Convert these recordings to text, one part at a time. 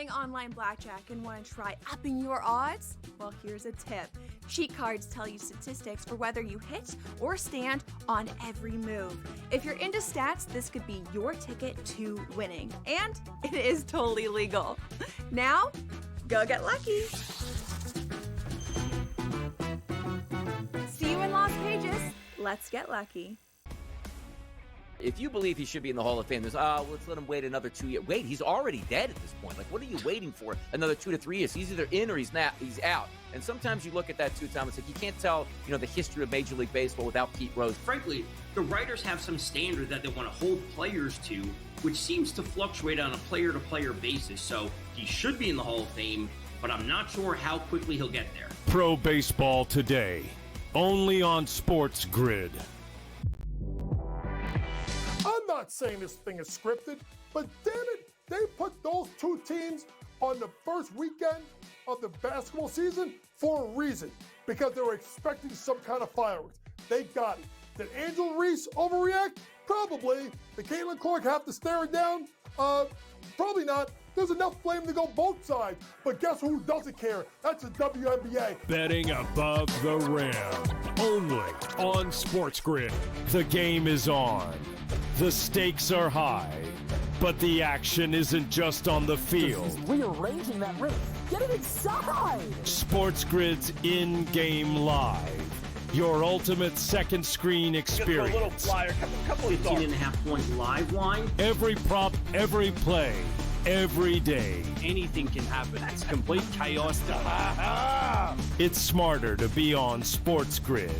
playing online blackjack and want to try upping your odds? Well, here's a tip. Cheat cards tell you statistics for whether you hit or stand on every move. If you're into stats, this could be your ticket to winning. And it is totally legal. Now, go get lucky. See you in Lost Pages. Let's get lucky. If you believe he should be in the Hall of Fame, there's, let's let him wait another 2 years. Wait, he's already dead at this point. Like, what are you waiting for? Another 2 to 3 years. He's either in or he's not. He's out. And sometimes you look at that too, Tom. It's like you can't tell, the history of Major League Baseball without Pete Rose. Frankly, the writers have some standard that they want to hold players to, which seems to fluctuate on a player-to-player basis. So he should be in the Hall of Fame, but I'm not sure how quickly he'll get there. Pro Baseball Today, only on SportsGrid. I'm not saying this thing is scripted, but damn it, they put those two teams on the first weekend of the basketball season for a reason, because they were expecting some kind of fireworks. They got it. Did Angel Reese overreact? Probably. Did Caitlin Clark have to stare it down? Probably not. There's enough flame to go both sides. But guess who doesn't care? That's the WNBA. Betting above the rim, only on SportsGrid. The game is on. The stakes are high, but the action isn't just on the field. He's rearranging that ring. Get it inside! SportsGrid's in-game live. Your ultimate second screen experience. A little flyer, couple 15.5 point live line. Every prop, every play, every day. Anything can happen. That's complete chaos. It's smarter to be on SportsGrid.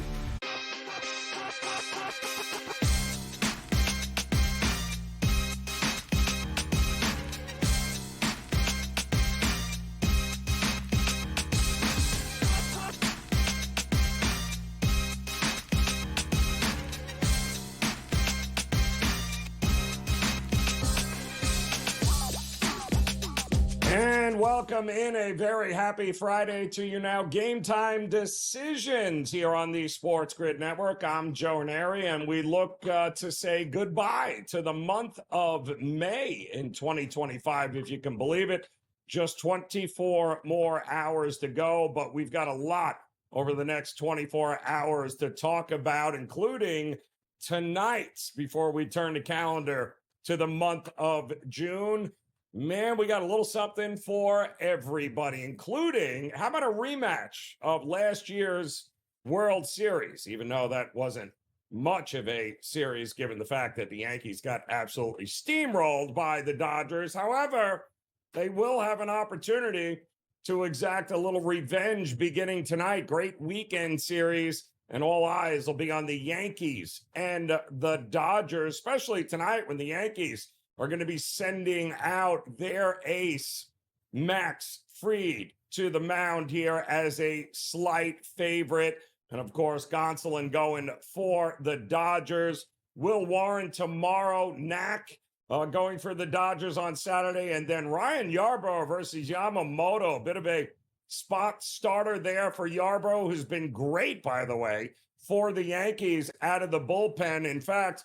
And welcome in a very happy Friday to you now. Game Time Decisions here on the SportsGrid Network. I'm Joe Raineri, and we look to say goodbye to the month of May in 2025, if you can believe it. Just 24 more hours to go, but we've got a lot over the next 24 hours to talk about, including tonight, before we turn the calendar to the month of June. Man, we got a little something for everybody, including, how about a rematch of last year's World Series, even though that wasn't much of a series, given the fact that the Yankees got absolutely steamrolled by the Dodgers. However, they will have an opportunity to exact a little revenge beginning tonight. Great weekend series, and all eyes will be on the Yankees and the Dodgers, especially tonight when the Yankees are going to be sending out their ace, Max Fried, to the mound here as a slight favorite. And, of course, Gonsolin going for the Dodgers. Will Warren tomorrow, Knack going for the Dodgers on Saturday. And then Ryan Yarbrough versus Yamamoto, a bit of a spot starter there for Yarbrough, who's been great, by the way, for the Yankees out of the bullpen. In fact,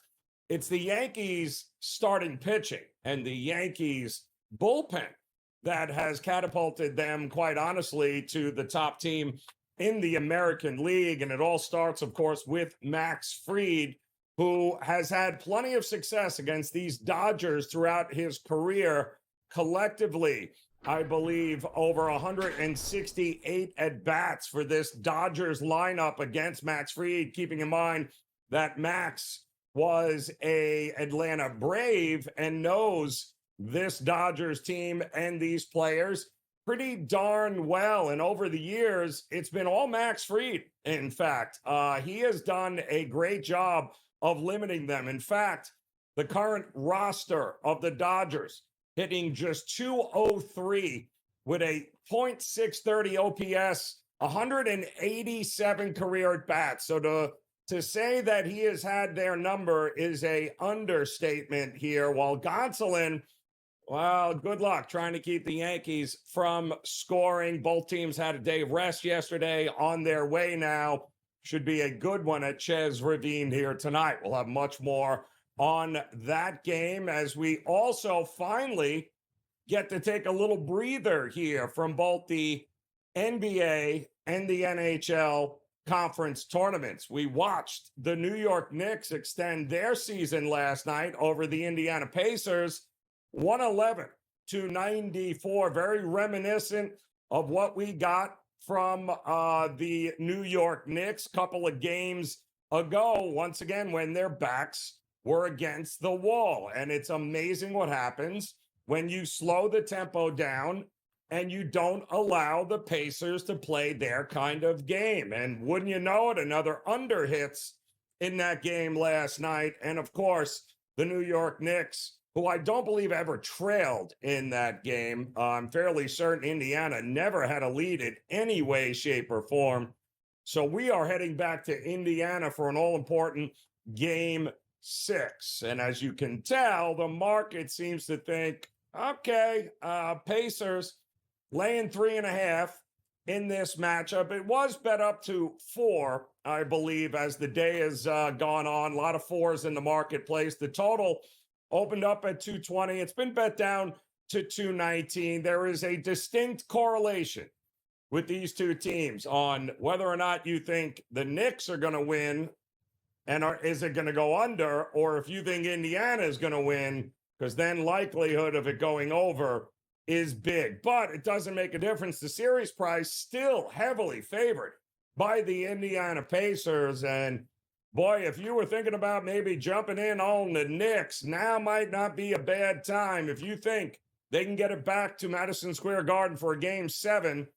it's the Yankees starting pitching and the Yankees bullpen that has catapulted them, quite honestly, to the top team in the American League. And it all starts, of course, with Max Fried, who has had plenty of success against these Dodgers throughout his career. Collectively, I believe over 168 at-bats for this Dodgers lineup against Max Fried, keeping in mind that Max was a Atlanta Brave and knows this Dodgers team and these players pretty darn well. And over the years, it's been all Max Fried. In fact, he has done a great job of limiting them. In fact, the current roster of the Dodgers hitting just 203 with a .630 OPS, 187 career at bats. So to say that he has had their number is a understatement here. While Gonsolin, well, good luck trying to keep the Yankees from scoring. Both teams had a day of rest yesterday, on their way now. Should be a good one at Chez Ravine here tonight. We'll have much more on that game as we also finally get to take a little breather here from both the NBA and the NHL conference tournaments. We watched the New York Knicks extend their season last night over the Indiana Pacers, 111-94, very reminiscent of what we got from the New York Knicks a couple of games ago, once again, when their backs were against the wall. And it's amazing what happens when you slow the tempo down and you don't allow the Pacers to play their kind of game. And wouldn't you know it, another under hits in that game last night. And of course, the New York Knicks, who I don't believe ever trailed in that game. I'm fairly certain Indiana never had a lead in any way, shape, or form. So we are heading back to Indiana for an all-important Game 6. And as you can tell, the market seems to think, okay, Pacers laying 3.5 in this matchup. It was bet up to 4, I believe, as the day has gone on. A lot of 4s in the marketplace. The total opened up at 220. It's been bet down to 219. There is a distinct correlation with these two teams on whether or not you think the Knicks are going to win and is it going to go under, or if you think Indiana is going to win, because then likelihood of it going over is big. But it doesn't make a difference. The series price still heavily favored by the Indiana Pacers. And boy, if you were thinking about maybe jumping in on the Knicks, now might not be a bad time. If you think they can get it back to Madison Square Garden for a Game 7,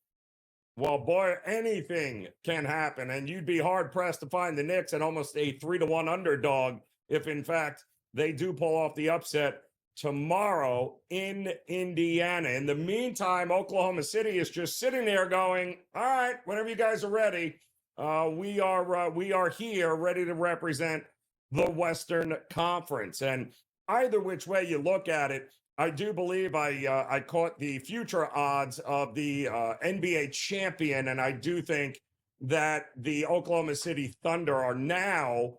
well, boy, anything can happen. And you'd be hard-pressed to find the Knicks at almost a 3-1 underdog if, in fact, they do pull off the upset tomorrow in Indiana. In the meantime, Oklahoma City is just sitting there going, all right, whenever you guys are ready, we are here ready to represent the Western Conference. And either which way you look at it, I do believe I caught the future odds of the NBA champion, and I do think that the Oklahoma City Thunder are now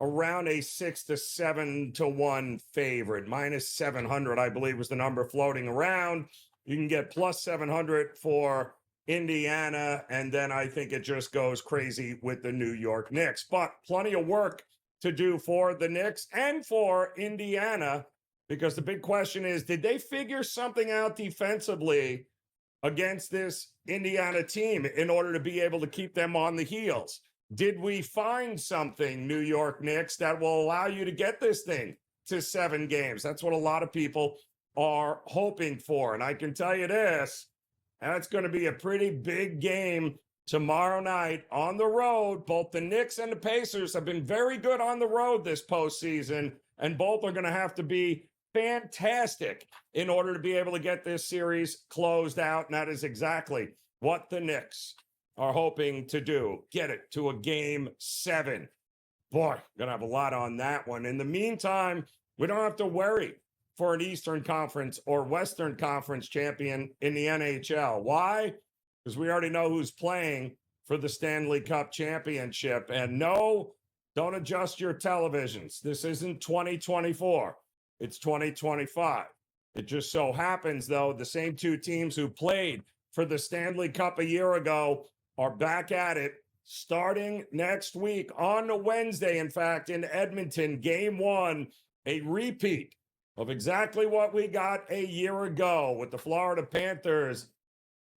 around a 6 to 7 to 1 favorite. Minus 700, I believe, was the number floating around. You can get plus 700 for Indiana, and then I think it just goes crazy with the New York Knicks. But plenty of work to do for the Knicks and for Indiana, because the big question is, did they figure something out defensively against this Indiana team in order to be able to keep them on the heels? Did we find something, New York Knicks, that will allow you to get this thing to 7 games? That's what a lot of people are hoping for. And I can tell you this, that's going to be a pretty big game tomorrow night on the road. Both the Knicks and the Pacers have been very good on the road this postseason, and both are going to have to be fantastic in order to be able to get this series closed out. And that is exactly what the Knicks are hoping to do. Get it to a Game 7. Boy, gonna have a lot on that one. In the meantime, we don't have to worry for an Eastern Conference or Western Conference champion in the NHL. Why? Because we already know who's playing for the Stanley Cup Championship. And no, don't adjust your televisions. This isn't 2024. It's 2025. It just so happens, though, the same two teams who played for the Stanley Cup a year ago are back at it starting next week on Wednesday, in fact, in Edmonton. Game 1, a repeat of exactly what we got a year ago with the Florida Panthers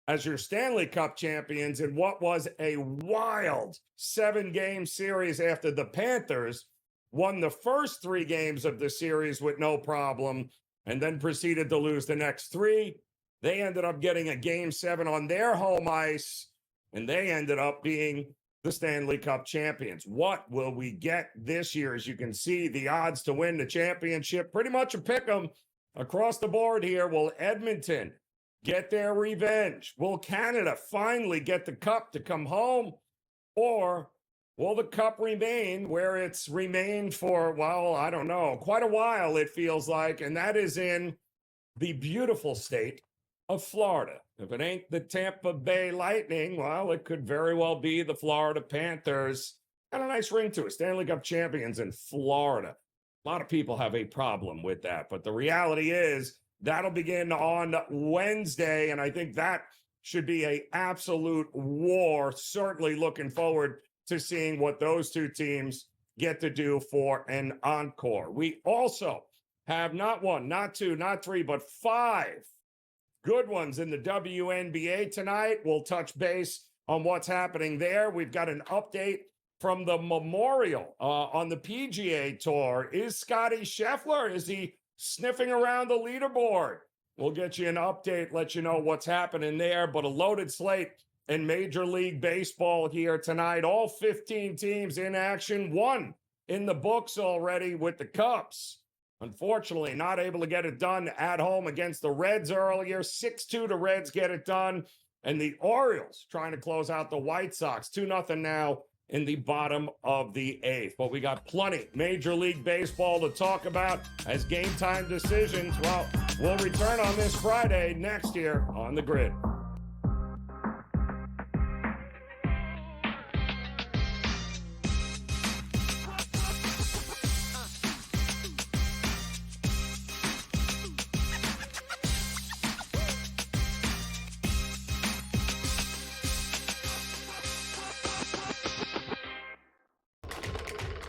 as your Stanley Cup champions in what was a wild 7-game series after the Panthers won the first 3 games of the series with no problem and then proceeded to lose the next 3. They ended up getting a Game 7 on their home ice, and they ended up being the Stanley Cup champions. What will we get this year? As you can see, the odds to win the championship, pretty much a pick 'em across the board here. Will Edmonton get their revenge? Will Canada finally get the cup to come home? Or will the cup remain where it's remained for, well, I don't know, quite a while, it feels like, and that is in the beautiful state of Florida. If it ain't the Tampa Bay Lightning, well, it could very well be the Florida Panthers. Got a nice ring to it. Stanley Cup champions in Florida. A lot of people have a problem with that, but the reality is That'll begin on Wednesday, and I think that should be an absolute war. Certainly looking forward to seeing what those two teams get to do for an encore. We also have not one, not two, not three, but 5 good ones in the WNBA tonight. We'll touch base on what's happening there. We've got an update from the Memorial on the PGA Tour. Is Scotty Scheffler, is he sniffing around the leaderboard? We'll get you an update, let you know what's happening there, but a loaded slate in Major League Baseball here tonight. All 15 teams in action, 1 in the books already with the Cubs. Unfortunately, not able to get it done at home against the Reds earlier. 6-2 to Reds get it done. And the Orioles trying to close out the White Sox. 2-0 now in the bottom of the 8th. But we got plenty Major League Baseball to talk about as Game Time Decisions. Well, we'll return on this Friday next year on the Grid.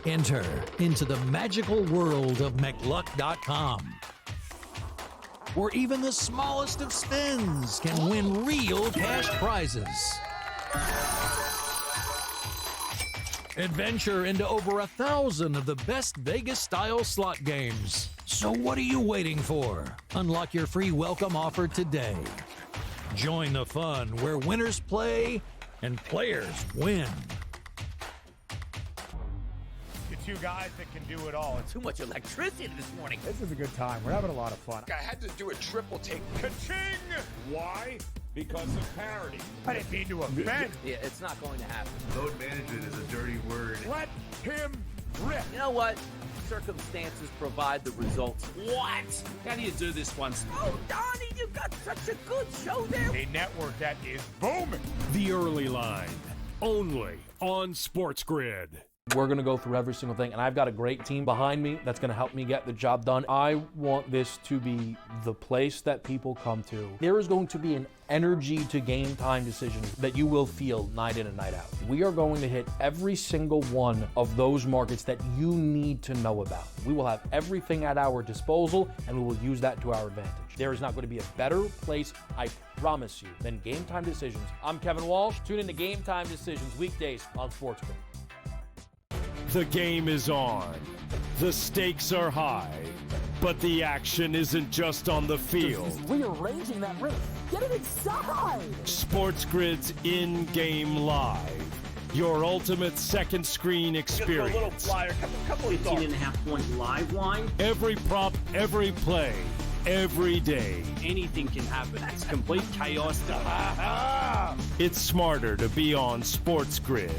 Enter into the magical world of McLuck.com, where even the smallest of spins can win real cash prizes. Adventure into over 1,000 of the best Vegas-style slot games. So what are you waiting for? Unlock your free welcome offer today. Join the fun where winners play and players win. Two guys that can do it all. Too much electricity this morning. This is a good time. We're having a lot of fun. I had to do a triple take. Ka-ching! Why? Because of parity. I didn't mean to offend. Yeah, it's not going to happen. Load management is a dirty word. Let him rip. You know what? Circumstances provide the results. What? How do you do this once? Oh, Donnie, you got such a good show there. A network that is booming. The Early Line, only on SportsGrid. We're going to go through every single thing, and I've got a great team behind me that's going to help me get the job done. I want this to be the place that people come to. There is going to be an energy to Game Time Decisions that you will feel night in and night out. We are going to hit every single one of those markets that you need to know about. We will have everything at our disposal, and we will use that to our advantage. There is not going to be a better place, I promise you, than Game Time Decisions. I'm Kevin Walsh. Tune in to Game Time Decisions weekdays on SportsGrid. The game is on. The stakes are high. But the action isn't just on the field. He's rearranging that roof. Get it inside! SportsGrid's in-game live. Your ultimate second screen experience. Just a little flyer, couple of 15.5-point live line. Every prop, every play, every day. Anything can happen. It's complete chaos. It's smarter to be on SportsGrid.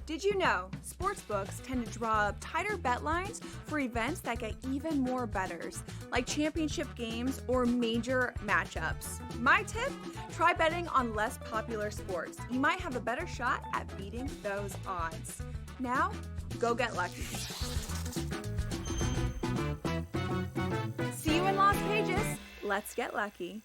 Did you know sportsbooks tend to draw up tighter bet lines for events that get even more bettors, like championship games or major matchups? My tip? Try betting on less popular sports. You might have a better shot at beating those odds. Now, go get lucky. See you in Las Vegas. Let's get lucky.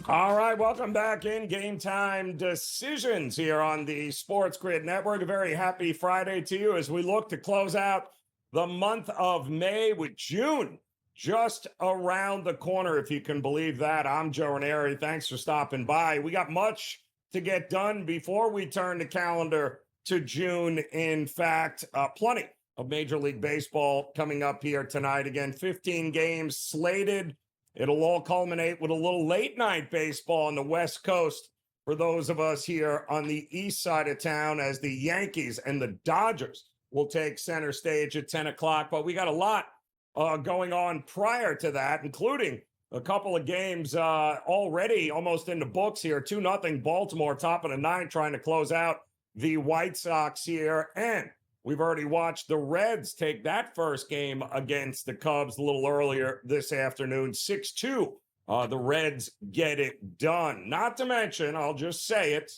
All right, welcome back in Game Time Decisions here on the SportsGrid Network. A very happy Friday to you as we look to close out the month of May with June just around the corner, if you can believe that. I'm Joe Raineri. Thanks for stopping by. We got much to get done before we turn the calendar to June. In fact, plenty of Major League Baseball coming up here tonight. Again, 15 games slated. It'll all culminate with a little late night baseball on the West Coast for those of us here on the east side of town, as the Yankees and the Dodgers will take center stage at 10 o'clock. But we got a lot going on prior to that, including A couple of games already almost in the books here. 2-0 Baltimore, top of the ninth, trying to close out the White Sox here. And we've already watched the Reds take that first game against the Cubs a little earlier this afternoon. 6-2. The Reds get it done. Not to mention, I'll just say it,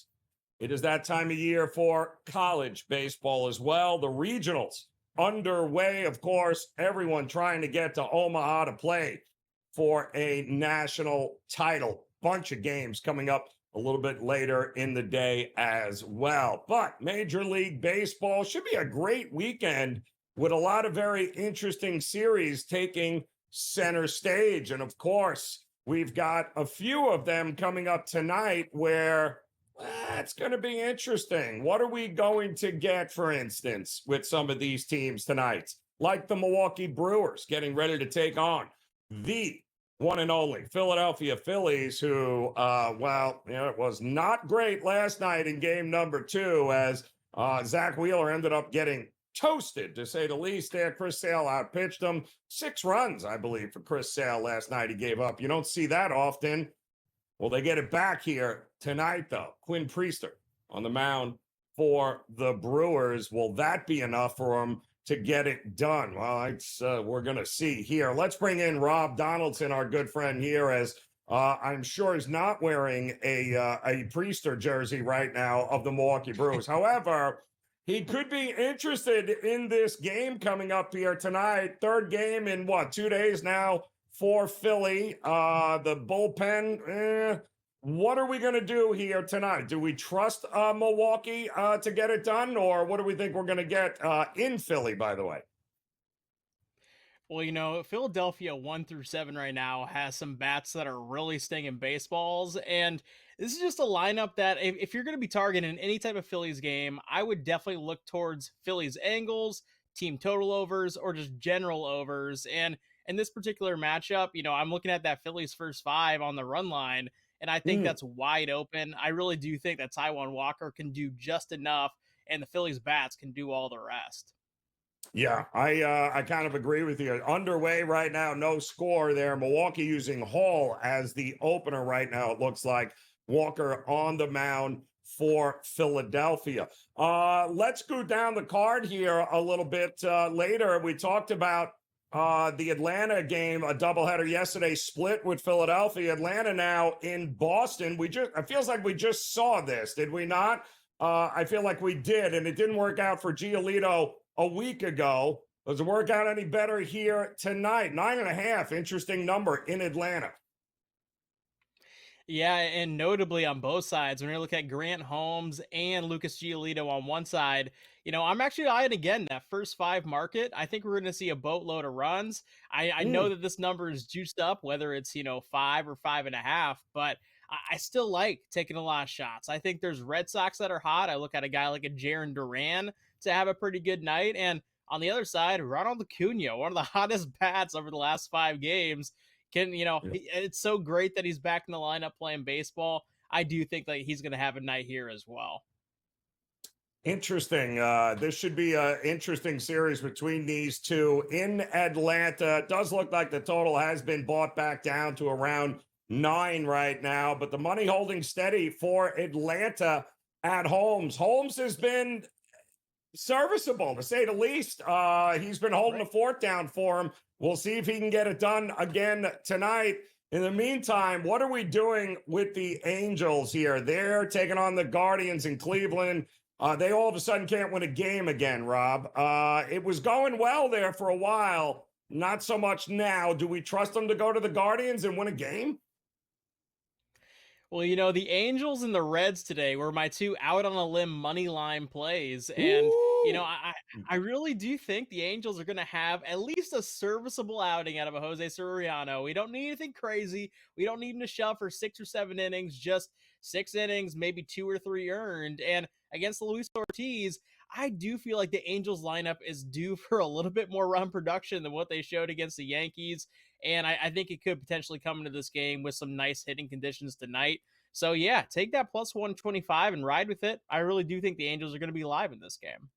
it is that time of year for college baseball as well. The regionals underway, of course, everyone trying to get to Omaha to play for a national title. Bunch of games coming up a little bit later in the day as well. But Major League Baseball should be a great weekend with a lot of very interesting series taking center stage. And of course, we've got a few of them coming up tonight where it's going to be interesting. What are we going to get, for instance, with some of these teams tonight? Like the Milwaukee Brewers getting ready to take on the one and only Philadelphia Phillies, who, it was not great last night in game number 2 as Zach Wheeler ended up getting toasted, to say the least there. Chris Sale outpitched him. 6 runs, I believe, for Chris Sale last night he gave up. You don't see that often. Well, they get it back here tonight, though. Quinn Priester on the mound for the Brewers. Will that be enough for him to get it done? Well, we're going to see here. Let's bring in Rob Donaldson, our good friend here, as I'm sure he's not wearing a Priester jersey right now of the Milwaukee Brewers. However, he could be interested in this game coming up here tonight. Third game in, 2 days now for Philly. The bullpen, what are we going to do here tonight? Do we trust Milwaukee to get it done, or what do we think we're going to get in Philly, by the way? Well, Philadelphia 1-7 right now has some bats that are really stinging baseballs, and this is just a lineup that if you're going to be targeting any type of Phillies game, I would definitely look towards Phillies angles, team total overs, or just general overs. And in this particular matchup, I'm looking at that Phillies first 5 on the run line, and I think that's wide open. I really do think that Taijuan Walker can do just enough, and the Phillies bats can do all the rest. Yeah, I kind of agree with you. Underway right now, no score there. Milwaukee using Hall as the opener right now, it looks like. Walker on the mound for Philadelphia. Let's go down the card here a little bit later. We talked about the Atlanta game, a doubleheader yesterday, split with Philadelphia. Atlanta now in Boston. It feels like we just saw this, did we not? I feel like we did, and it didn't work out for Giolito a week ago. Does it work out any better here tonight? 9.5, interesting number in Atlanta. Yeah, and notably on both sides, when you look at Grant Holmes and Lucas Giolito on one side, I'm actually eyeing again that first 5 market. I think we're going to see a boatload of runs. I know that this number is juiced up, whether it's 5 or 5.5, but I still like taking a lot of shots. I think there's Red Sox that are hot. I look at a guy like a Jarren Duran to have a pretty good night, and on the other side, Ronald Acuna, one of the hottest bats over the last 5 games. It's so great that he's back in the lineup playing baseball. I do think that he's going to have a night here as well. Interesting. This should be an interesting series between these two in Atlanta. It does look like the total has been bought back down to around 9 right now, but the money holding steady for Atlanta at Holmes. Holmes has been serviceable, to say the least. He's been holding the fort down for him. We'll see if he can get it done again tonight. In the meantime, what are we doing with the Angels here? They're taking on the Guardians in Cleveland. They all of a sudden can't win a game again, Rob. It was going well there for a while. Not so much now. Do we trust them to go to the Guardians and win a game? Well, the Angels and the Reds today were my 2 out on a limb money line plays. And, I really do think the Angels are going to have at least a serviceable outing out of a Jose Soriano. We don't need anything crazy. We don't need him to shell for 6 or 7 innings, just 6 innings, maybe 2 or 3 earned. And against Luis Ortiz, I do feel like the Angels lineup is due for a little bit more run production than what they showed against the Yankees. And I think it could potentially come into this game with some nice hitting conditions tonight. So yeah, take that plus 125 and ride with it. I really do think the Angels are going to be live in this game.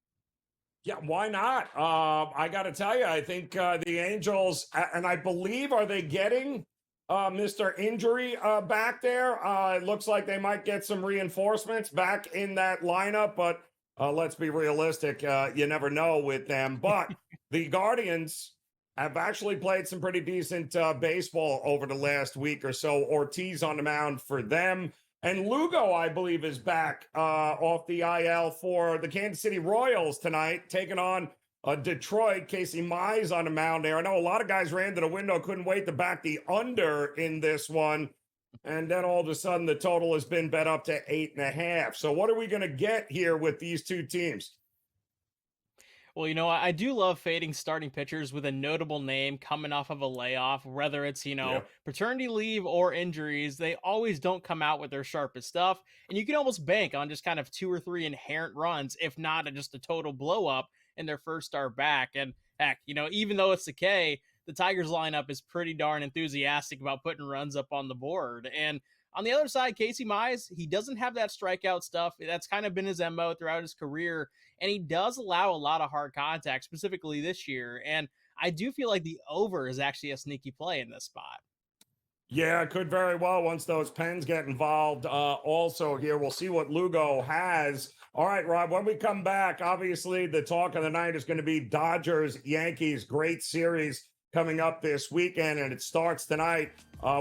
Yeah, why not? I got to tell you, I think the Angels, and I believe, are they getting Mr. Injury back there. It looks like they might get some reinforcements back in that lineup, but let's be realistic. You never know with them. But the Guardians have actually played some pretty decent baseball over the last week or so. Ortiz on the mound for them. And Lugo, I believe, is back off the IL for the Kansas City Royals tonight, taking on Detroit. Casey Mize on the mound there. I know a lot of guys ran to the window, couldn't wait to back the under in this one. And then all of a sudden, the total has been bet up to 8.5. So what are we going to get here with these two teams? Well, I do love fading starting pitchers with a notable name coming off of a layoff, whether it's, paternity leave or injuries. They always don't come out with their sharpest stuff. And you can almost bank on just kind of 2 or 3 inherent runs, if not just a total blow up in their first start back. And heck, even though it's the K, the Tigers lineup is pretty darn enthusiastic about putting runs up on the board. And on the other side, Casey Mize, he doesn't have that strikeout stuff. That's kind of been his MO throughout his career. And he does allow a lot of hard contact, specifically this year. And I do feel like the over is actually a sneaky play in this spot. Yeah, it could very well once those pens get involved. Also here, we'll see what Lugo has. All right, Rob, when we come back, obviously the talk of the night is going to be Dodgers-Yankees. Great series coming up this weekend, and it starts tonight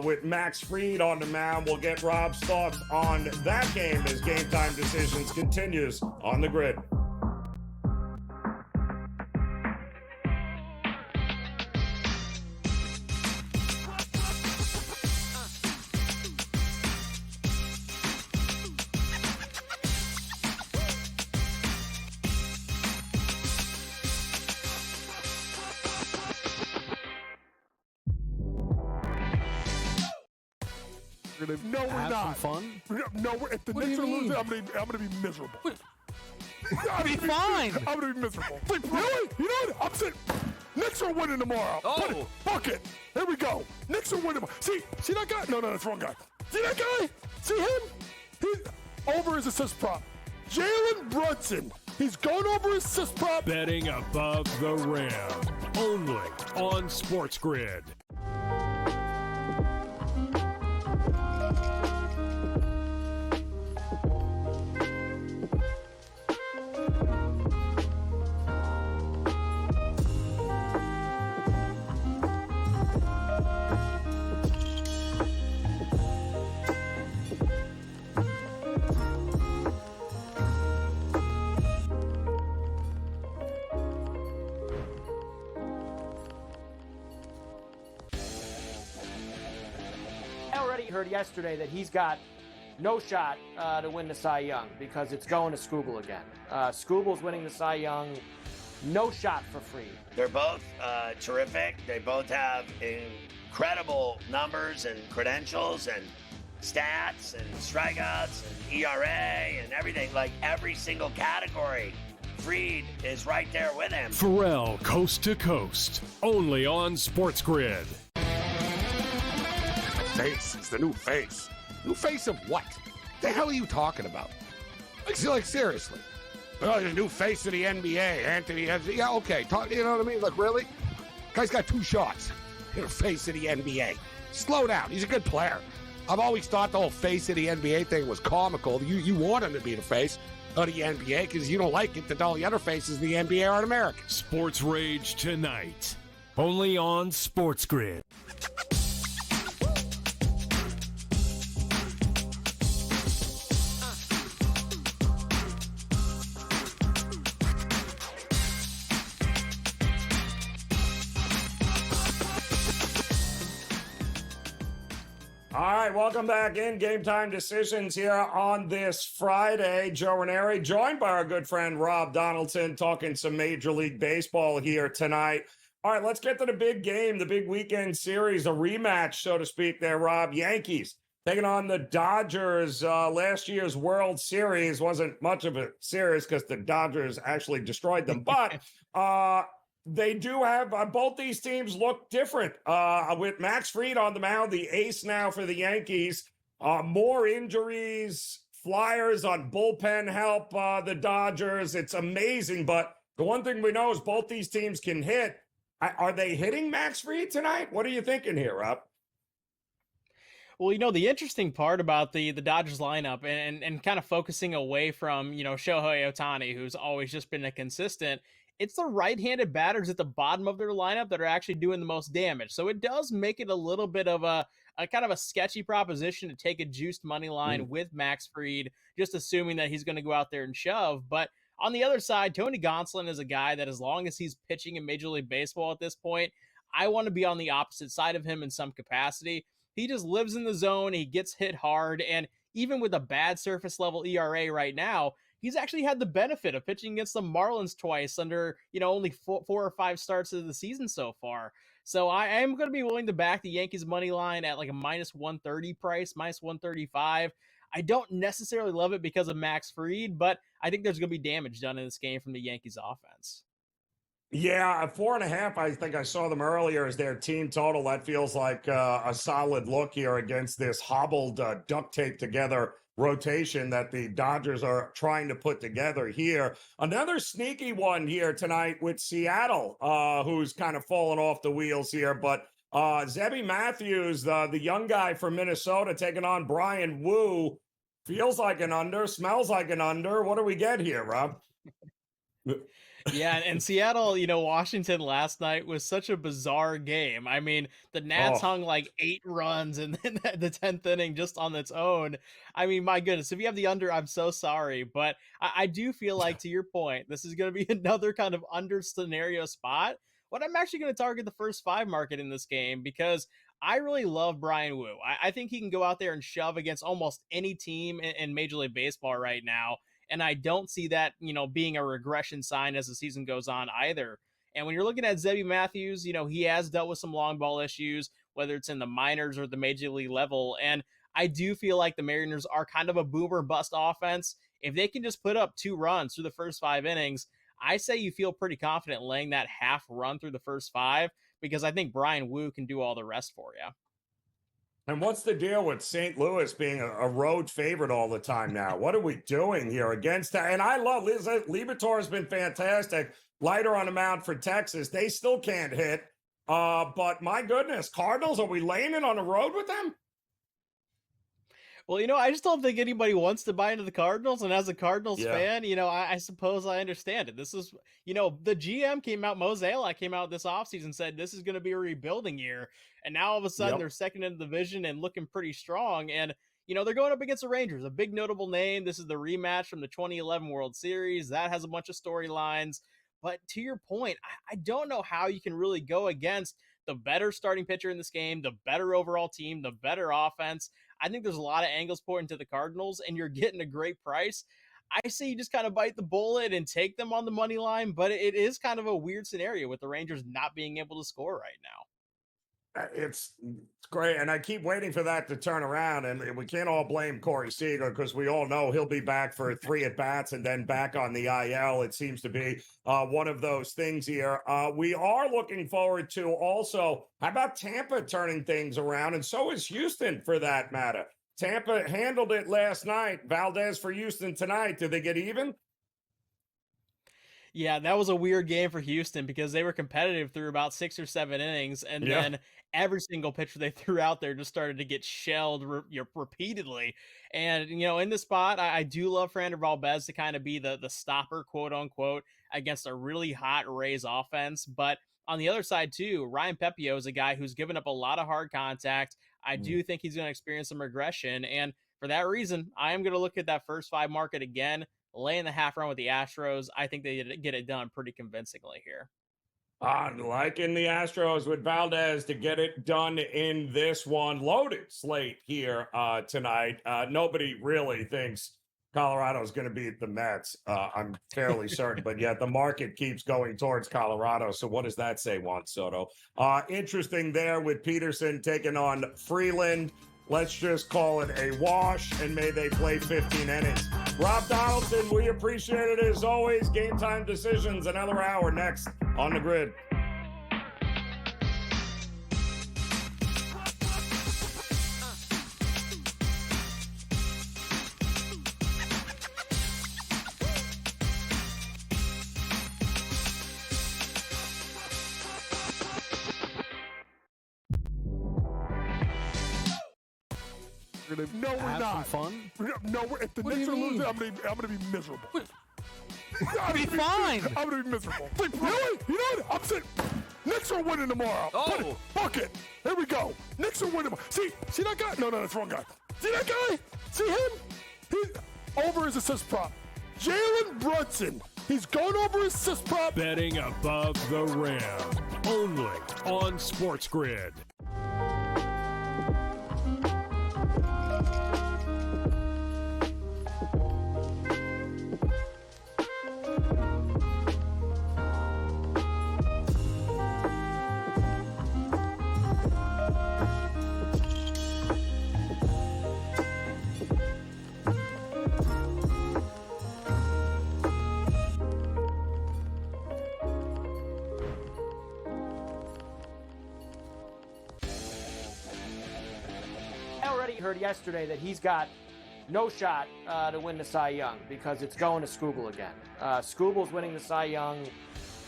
with Max Fried on the mound. We'll get Rob's thoughts on that game as Game Time Decisions continues on the grid. No, we're Have not. some fun? No, if the What do Knicks you are losing, mean? I'm gonna be miserable. Be fine. I'm gonna be miserable. Really? You know what? I'm saying Knicks are winning tomorrow. Oh. Fuck it. Here we go. Knicks are winning. See that guy? No, that's the wrong guy. See that guy? See him? He's over his assist prop. Jalen Brunson. He's going over his assist prop. Betting above the rim. Only on SportsGrid. Heard yesterday that he's got no shot to win the Cy Young because it's going to Skubal again. Skubal's winning the Cy Young. No shot for Fried. They're both terrific. They both have incredible numbers and credentials and stats and strikeouts and ERA and everything. Like every single category, Fried is right there with him. Pharrell Coast to Coast. Only on SportsGrid. Face. It's the new face. New face of what? The hell are you talking about? Like seriously. Oh, the new face of the NBA, Anthony. Yeah, okay. You know what I mean? Like, really? Guy's got 2 shots. You're the face of the NBA. Slow down. He's a good player. I've always thought the whole face of the NBA thing was comical. You want him to be the face of the NBA because you don't like it that all the other faces of the NBA aren't American. Sports Rage tonight. Only on SportsGrid. All right, welcome back in Game Time Decisions here on this Friday. Joe Raineri, joined by our good friend Rob Donaldson, talking some Major League Baseball here tonight. All right, let's get to the big game, the big weekend series, a rematch, so to speak there, Rob. Yankees taking on the Dodgers. Last year's World Series wasn't much of a series because the Dodgers actually destroyed them, but they do have both these teams look different. With Max Fried on the mound, the ace now for the Yankees. More injuries, flyers on bullpen help the Dodgers. It's amazing, but the one thing we know is both these teams can hit. Are they hitting Max Fried tonight? What are you thinking here, Rob? Well, the interesting part about the Dodgers lineup and kind of focusing away from, Shohei Ohtani, who's always just been a consistent, it's the right-handed batters at the bottom of their lineup that are actually doing the most damage. So it does make it a little bit of a kind of a sketchy proposition to take a juiced money line with Max Fried, just assuming that he's going to go out there and shove. But on the other side, Tony Gonsolin is a guy that as long as he's pitching in Major League Baseball at this point, I want to be on the opposite side of him in some capacity. He just lives in the zone. He gets hit hard. And even with a bad surface level ERA right now, he's actually had the benefit of pitching against the Marlins twice under, only four or five starts of the season so far. So I am going to be willing to back the Yankees money line at like a minus 130 price, minus 135. I don't necessarily love it because of Max Fried, but I think there's going to be damage done in this game from the Yankees offense. Yeah, 4.5. I think I saw them earlier as their team total. That feels like a solid look here against this hobbled, duct tape together rotation that the Dodgers are trying to put together here. Another sneaky one here tonight with Seattle, who's kind of fallen off the wheels here. But Zebby Matthews, the young guy from Minnesota, taking on Brian Wu, feels like an under, smells like an under. What do we get here, Rob? Yeah, and Seattle, Washington last night was such a bizarre game. I mean, the Nats hung like 8 runs in the 10th inning just on its own. I mean, my goodness, if you have the under, I'm so sorry. But I do feel like, to your point, this is going to be another kind of under scenario spot. But I'm actually going to target the first 5 market in this game because I really love Brian Wu. I think he can go out there and shove against almost any team in Major League Baseball right now. And I don't see that, being a regression sign as the season goes on either. And when you're looking at Zebby Matthews, he has dealt with some long ball issues, whether it's in the minors or the major league level. And I do feel like the Mariners are kind of a boomer bust offense. If they can just put up 2 runs through the first 5 innings, I say you feel pretty confident laying that half run through the first 5 because I think Brian Wu can do all the rest for you. And what's the deal with St. Louis being a road favorite all the time now? What are we doing here against that? And I love Liberatore has been fantastic. Lighter on the mound for Texas. They still can't hit. But my goodness, Cardinals, are we laying it on the road with them? Well, I just don't think anybody wants to buy into the Cardinals. And as a Cardinals fan, I suppose I understand it. This is, the GM came out, Mozeliak came out this offseason and said this is going to be a rebuilding year. And now all of a sudden they're second in the division and looking pretty strong. And, they're going up against the Rangers, a big notable name. This is the rematch from the 2011 World Series. That has a bunch of storylines. But to your point, I don't know how you can really go against the better starting pitcher in this game, the better overall team, the better offense. I think there's a lot of angles pointing to the Cardinals, and you're getting a great price. I say you just kind of bite the bullet and take them on the money line, but it is kind of a weird scenario with the Rangers not being able to score right now. It's great, and I keep waiting for that to turn around, and we can't all blame Corey Seager because we all know he'll be back for 3 at-bats and then back on the IL. It seems to be one of those things here. We are looking forward to also, how about Tampa turning things around, and so is Houston for that matter. Tampa handled it last night. Valdez for Houston tonight. Did they get even? Yeah, that was a weird game for Houston because they were competitive through about 6 or 7 innings, and then every single pitcher they threw out there just started to get shelled repeatedly. And, in this spot, I do love Fernando Valdez to kind of be the stopper, quote unquote, against a really hot Rays offense. But on the other side, too, Ryan Pepiot is a guy who's given up a lot of hard contact. I do think he's going to experience some regression. And for that reason, I am going to look at that first 5 market again, laying the half run with the Astros. I think they get it done pretty convincingly here. Liking the Astros with Valdez to get it done in this one. Loaded slate here tonight. Nobody really thinks Colorado's going to beat the Mets. I'm fairly certain, but yet the market keeps going towards Colorado. So what does that say, Juan Soto? Interesting there with Peterson taking on Freeland. Let's just call it a wash, and may they play 15 innings. Rob Donaldson, we appreciate it as always. Game Time Decisions, another hour next on the grid. We're gonna No, we're have not. some fun. No, if the What do Knicks you are losing, mean? I'm gonna be miserable. Be fine. I'm gonna be miserable. Really? You know what? I'm saying Knicks are winning tomorrow. Oh. Fuck it. Here we go. Knicks are winning. See that guy? No, that's the wrong guy. See that guy? See him? He's over his assist prop. Jalen Brunson. He's going over his assist prop. Betting above the rim. Only on SportsGrid. I already heard yesterday that he's got no shot to win the Cy Young because it's going to Scoogle again. Scoogle's winning the Cy Young.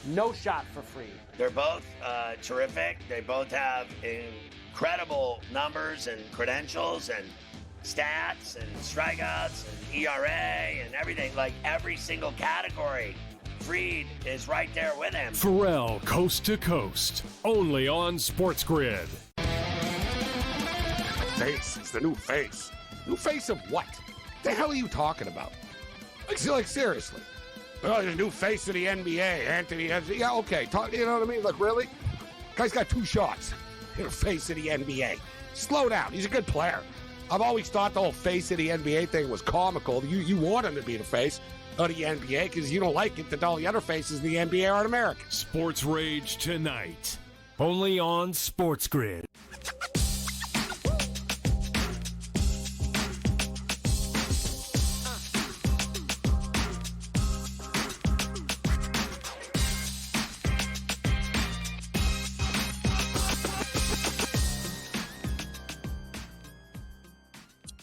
No shot for free. They're both terrific. They both have incredible numbers and credentials and stats and strikeouts and ERA and everything. Like every single category, Fried is right there with him. Pharrell coast to coast. Only on SportsGrid. Face. It's the new face. New face of what? The hell are you talking about? Like seriously. Oh, the new face of the NBA, Anthony. Yeah, okay. You know what I mean? Like, really? Guy's got 2 shots. You're the face of the NBA. Slow down. He's a good player. I've always thought the whole face of the NBA thing was comical. You want him to be the face of the NBA because you don't like it that all the other faces of the NBA aren't American. Sports Rage tonight. Only on SportsGrid.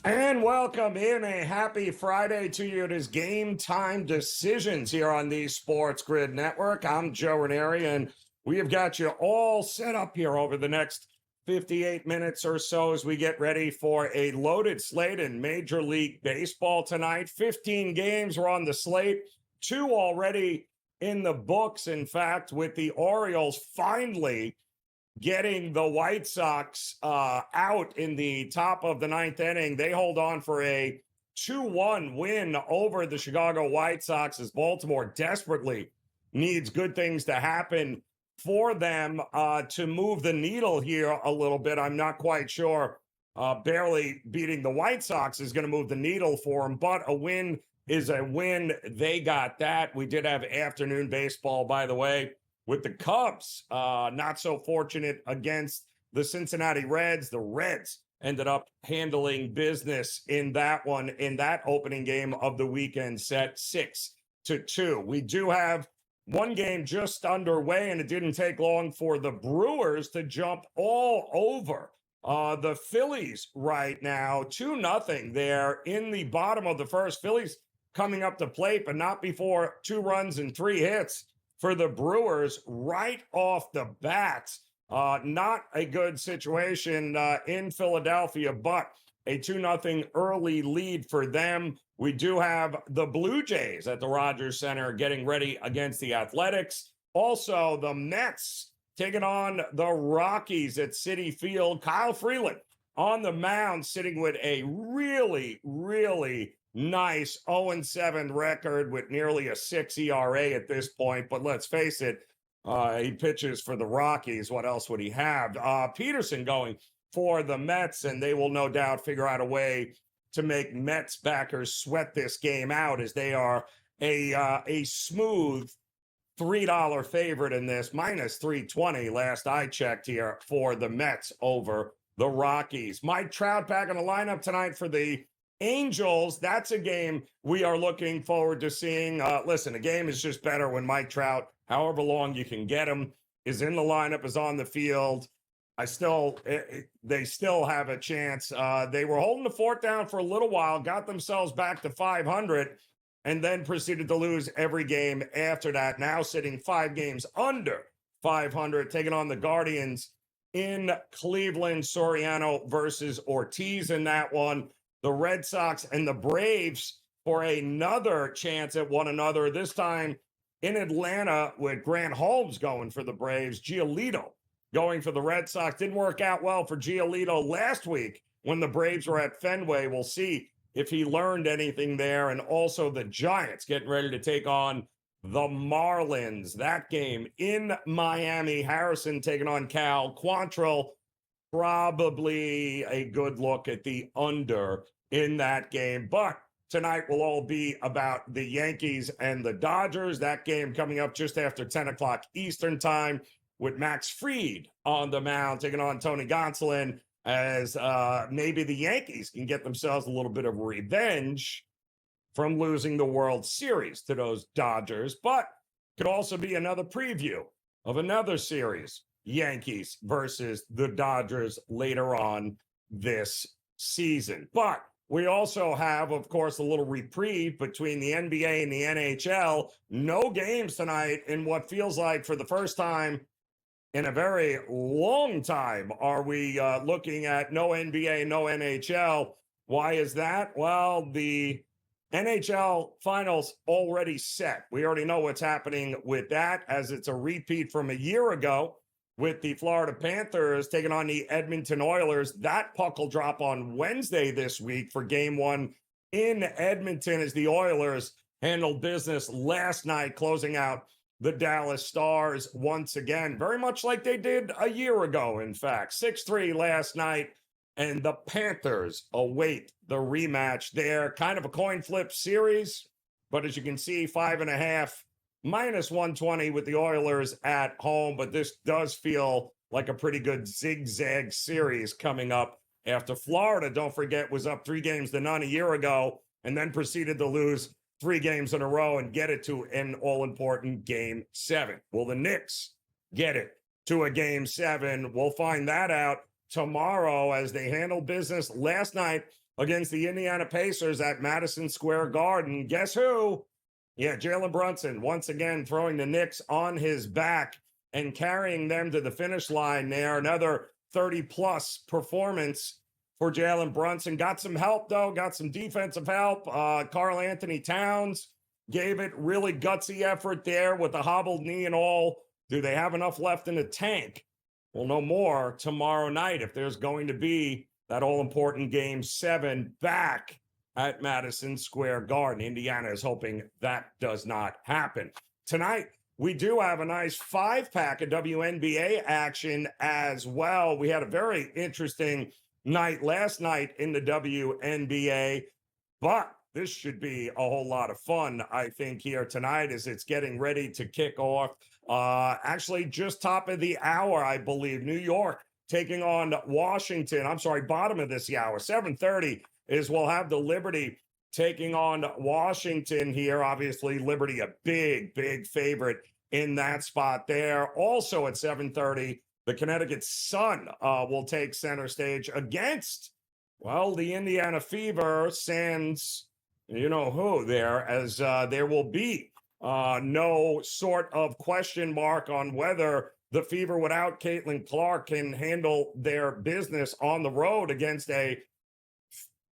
And welcome in a happy Friday to you. It is Game Time Decisions here on the SportsGrid Network. I'm Joe Raineri, and we have got you all set up here over the next 58 minutes or so as we get ready for a loaded slate in Major League Baseball tonight. 15 games are on the slate, 2 already in the books. In fact, with the Orioles finally getting the White Sox out in the top of the 9th inning. They hold on for a 2-1 win over the Chicago White Sox as Baltimore desperately needs good things to happen for them to move the needle here a little bit. I'm not quite sure. Barely beating the White Sox is going to move the needle for them, but a win is a win. They got that. We did have afternoon baseball, by the way, with the Cubs, not so fortunate against the Cincinnati Reds. The Reds ended up handling business in that one, in that opening game of the weekend, set 6-2. We do have one game just underway, and it didn't take long for the Brewers to jump all over the Phillies right now. 2-0 there in the bottom of the first. Phillies coming up to plate, but not before 2 runs and 3 hits for the Brewers right off the bat. Not a good situation in Philadelphia, but a 2-0 early lead for them. We do have the Blue Jays at the Rogers Center getting ready against the Athletics. Also, the Mets taking on the Rockies at Citi Field. Kyle Freeland on the mound, sitting with a really, really nice 0-7 record with nearly a 6 ERA at this point. But let's face it, he pitches for the Rockies. What else would he have? Peterson going for the Mets, and they will no doubt figure out a way to make Mets backers sweat this game out, as they are a smooth $3 favorite in this, minus 320 last I checked here for the Mets over the Rockies. Mike Trout back in the lineup tonight for the Angels. That's a game we are looking forward to seeing. Listen, a game is just better when Mike Trout, however long you can get him, is in the lineup, is on the field. They still have a chance. They were holding the fort down for a little while, got themselves back to 500, and then proceeded to lose every game after that. Now sitting 5 games under 500, taking on the Guardians in Cleveland. Soriano versus Ortiz in that one. The Red Sox and the Braves for another chance at one another, this time in Atlanta with Grant Holmes going for the Braves. Giolito going for the Red Sox. Didn't work out well for Giolito last week when the Braves were at Fenway. We'll see if he learned anything there. And also the Giants getting ready to take on the Marlins. That game in Miami. Harrison taking on Cal. Quantrill, probably a good look at the under in that game. But tonight will all be about the Yankees and the Dodgers. That game coming up just after 10 o'clock Eastern time with Max Fried on the mound taking on Tony Gonsolin, as maybe the Yankees can get themselves a little bit of revenge from losing the World Series to those Dodgers. But could also be another preview of another series, Yankees versus the Dodgers later on this season. But we also have, of course, a little reprieve between the NBA and the NHL. No games tonight in what feels like for the first time in a very long time are we looking at no NBA, no NHL. Why is that? Well, the NHL finals already set. We already know what's happening with that, as it's a repeat from a year ago with the Florida Panthers taking on the Edmonton Oilers. That puck will drop on Wednesday this week for game one in Edmonton, as the Oilers handled business last night, closing out the Dallas Stars once again, very much like they did a year ago, in fact. 6-3 last night, and the Panthers await the rematch there. Kind of a coin flip series, but as you can see, 5.5 minus 120 with the Oilers at home. But this does feel like a pretty good zigzag series coming up after Florida, don't forget, was up 3-0 a year ago and then proceeded to lose 3 games in a row and get it to an all-important Game 7. Will the Knicks get it to a Game 7? We'll find that out tomorrow as they handle business last night against the Indiana Pacers at Madison Square Garden. Guess who? Yeah, Jalen Brunson once again throwing the Knicks on his back and carrying them to the finish line there. Another 30-plus performance for Jalen Brunson. Got some help, though. Got some defensive help. Karl Anthony Towns gave it really gutsy effort there with the hobbled knee and all. Do they have enough left in the tank? We'll know more tomorrow night if there's going to be that all-important Game 7 back at Madison Square Garden. Indiana is hoping that does not happen. Tonight, we do have a nice 5-pack of WNBA action as well. We had a very interesting night last night in the WNBA, but this should be a whole lot of fun, I think, here tonight as it's getting ready to kick off. Actually, just top of the hour, I believe. New York taking on Washington. I'm sorry, bottom of this hour. 7:30 is we'll have the Liberty taking on Washington here. Obviously, Liberty a big, big favorite in that spot there. Also at 7:30, the Connecticut Sun will take center stage against, well, the Indiana Fever, sans you know who there, as there will be no sort of question mark on whether the Fever without Caitlin Clark can handle their business on the road against a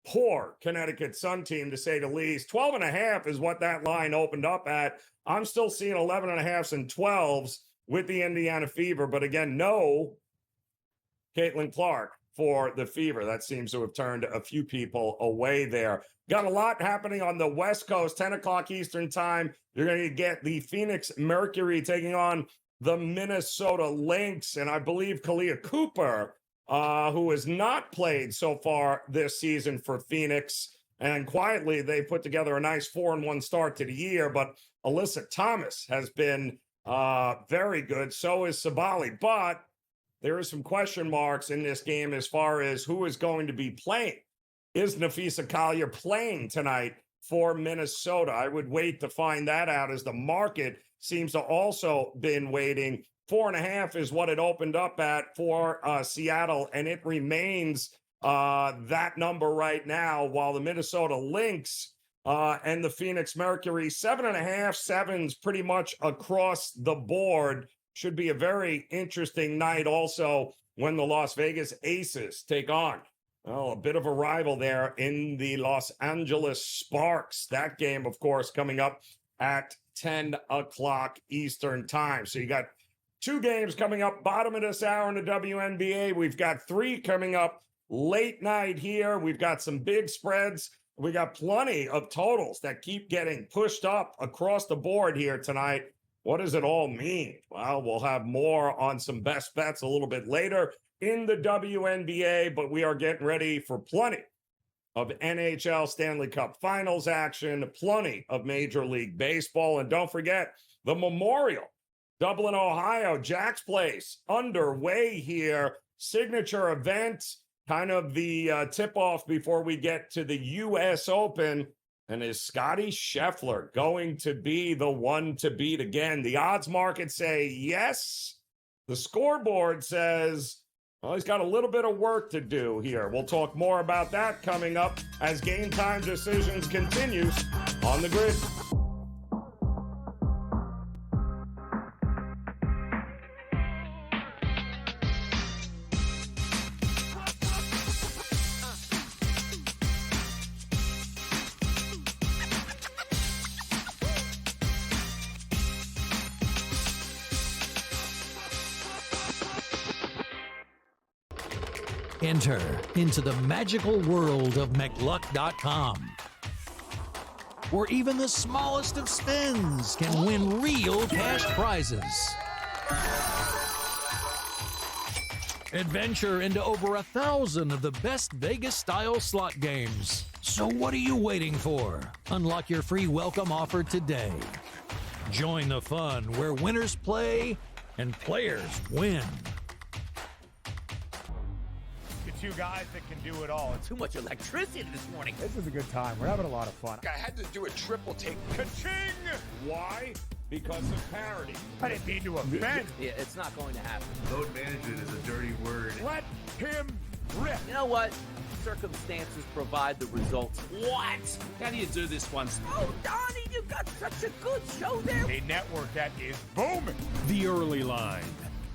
poor Connecticut Sun team, to say the least. 12.5 is what that line opened up at. I'm still seeing 11.5s and 12s with the Indiana Fever, but again, no Caitlin Clark for the Fever. That seems to have turned a few people away there. Got a lot happening on the West Coast, 10 o'clock Eastern time. You're going to get the Phoenix Mercury taking on the Minnesota Lynx, and I believe Kalia Cooper, who has not played so far this season for Phoenix, and quietly they put together a nice 4-1 start to the year, but Alyssa Thomas has been very good. So is Sabali, but there are some question marks in this game as far as who is going to be playing. Is Nafisa Collier playing tonight for Minnesota? I would wait to find that out, as the market seems to also been waiting. 4.5 is what it opened up at for Seattle, and it remains that number right now, while the Minnesota Lynx and the Phoenix Mercury, 7.5, 7s pretty much across the board. should be a very interesting night also when the Las Vegas Aces take on, well, a bit of a rival there in the Los Angeles Sparks. That game, of course, coming up at 10 o'clock Eastern time. So you got two games coming up bottom of this hour in the WNBA. We've got three coming up late night here. We've got some big spreads. We got plenty of totals that keep getting pushed up across the board here tonight. What does it all mean? Well, we'll have more on some best bets a little bit later in the WNBA, but we are getting ready for plenty of NHL Stanley Cup Finals action, plenty of Major League Baseball, and don't forget the Memorial Dublin, Ohio, Jack's Place underway here. Signature event, kind of the tip-off before we get to the U.S. Open. And is Scotty Scheffler going to be the one to beat again? The odds market say yes. The scoreboard says, well, he's got a little bit of work to do here. We'll talk more about that coming up as Game Time Decisions continues on the grid. Enter into the magical world of McLuck.com, where even the smallest of spins can win real cash prizes. Adventure into over 1,000 of the best Vegas-style slot games. So what are you waiting for? Unlock your free welcome offer today. Join the fun where winners play and players win. Two guys that can do it all. Too much electricity this morning. This is a good time. We're having a lot of fun. I had to do a triple take. Ka-ching! Why? Because of parity. I didn't mean to offend. Yeah, it's not going to happen. Load management is a dirty word. Let him rip. You know what? Circumstances provide the results. What? How do you do this one? Oh, Donnie, you got such a good show there. A network that is booming. The early line,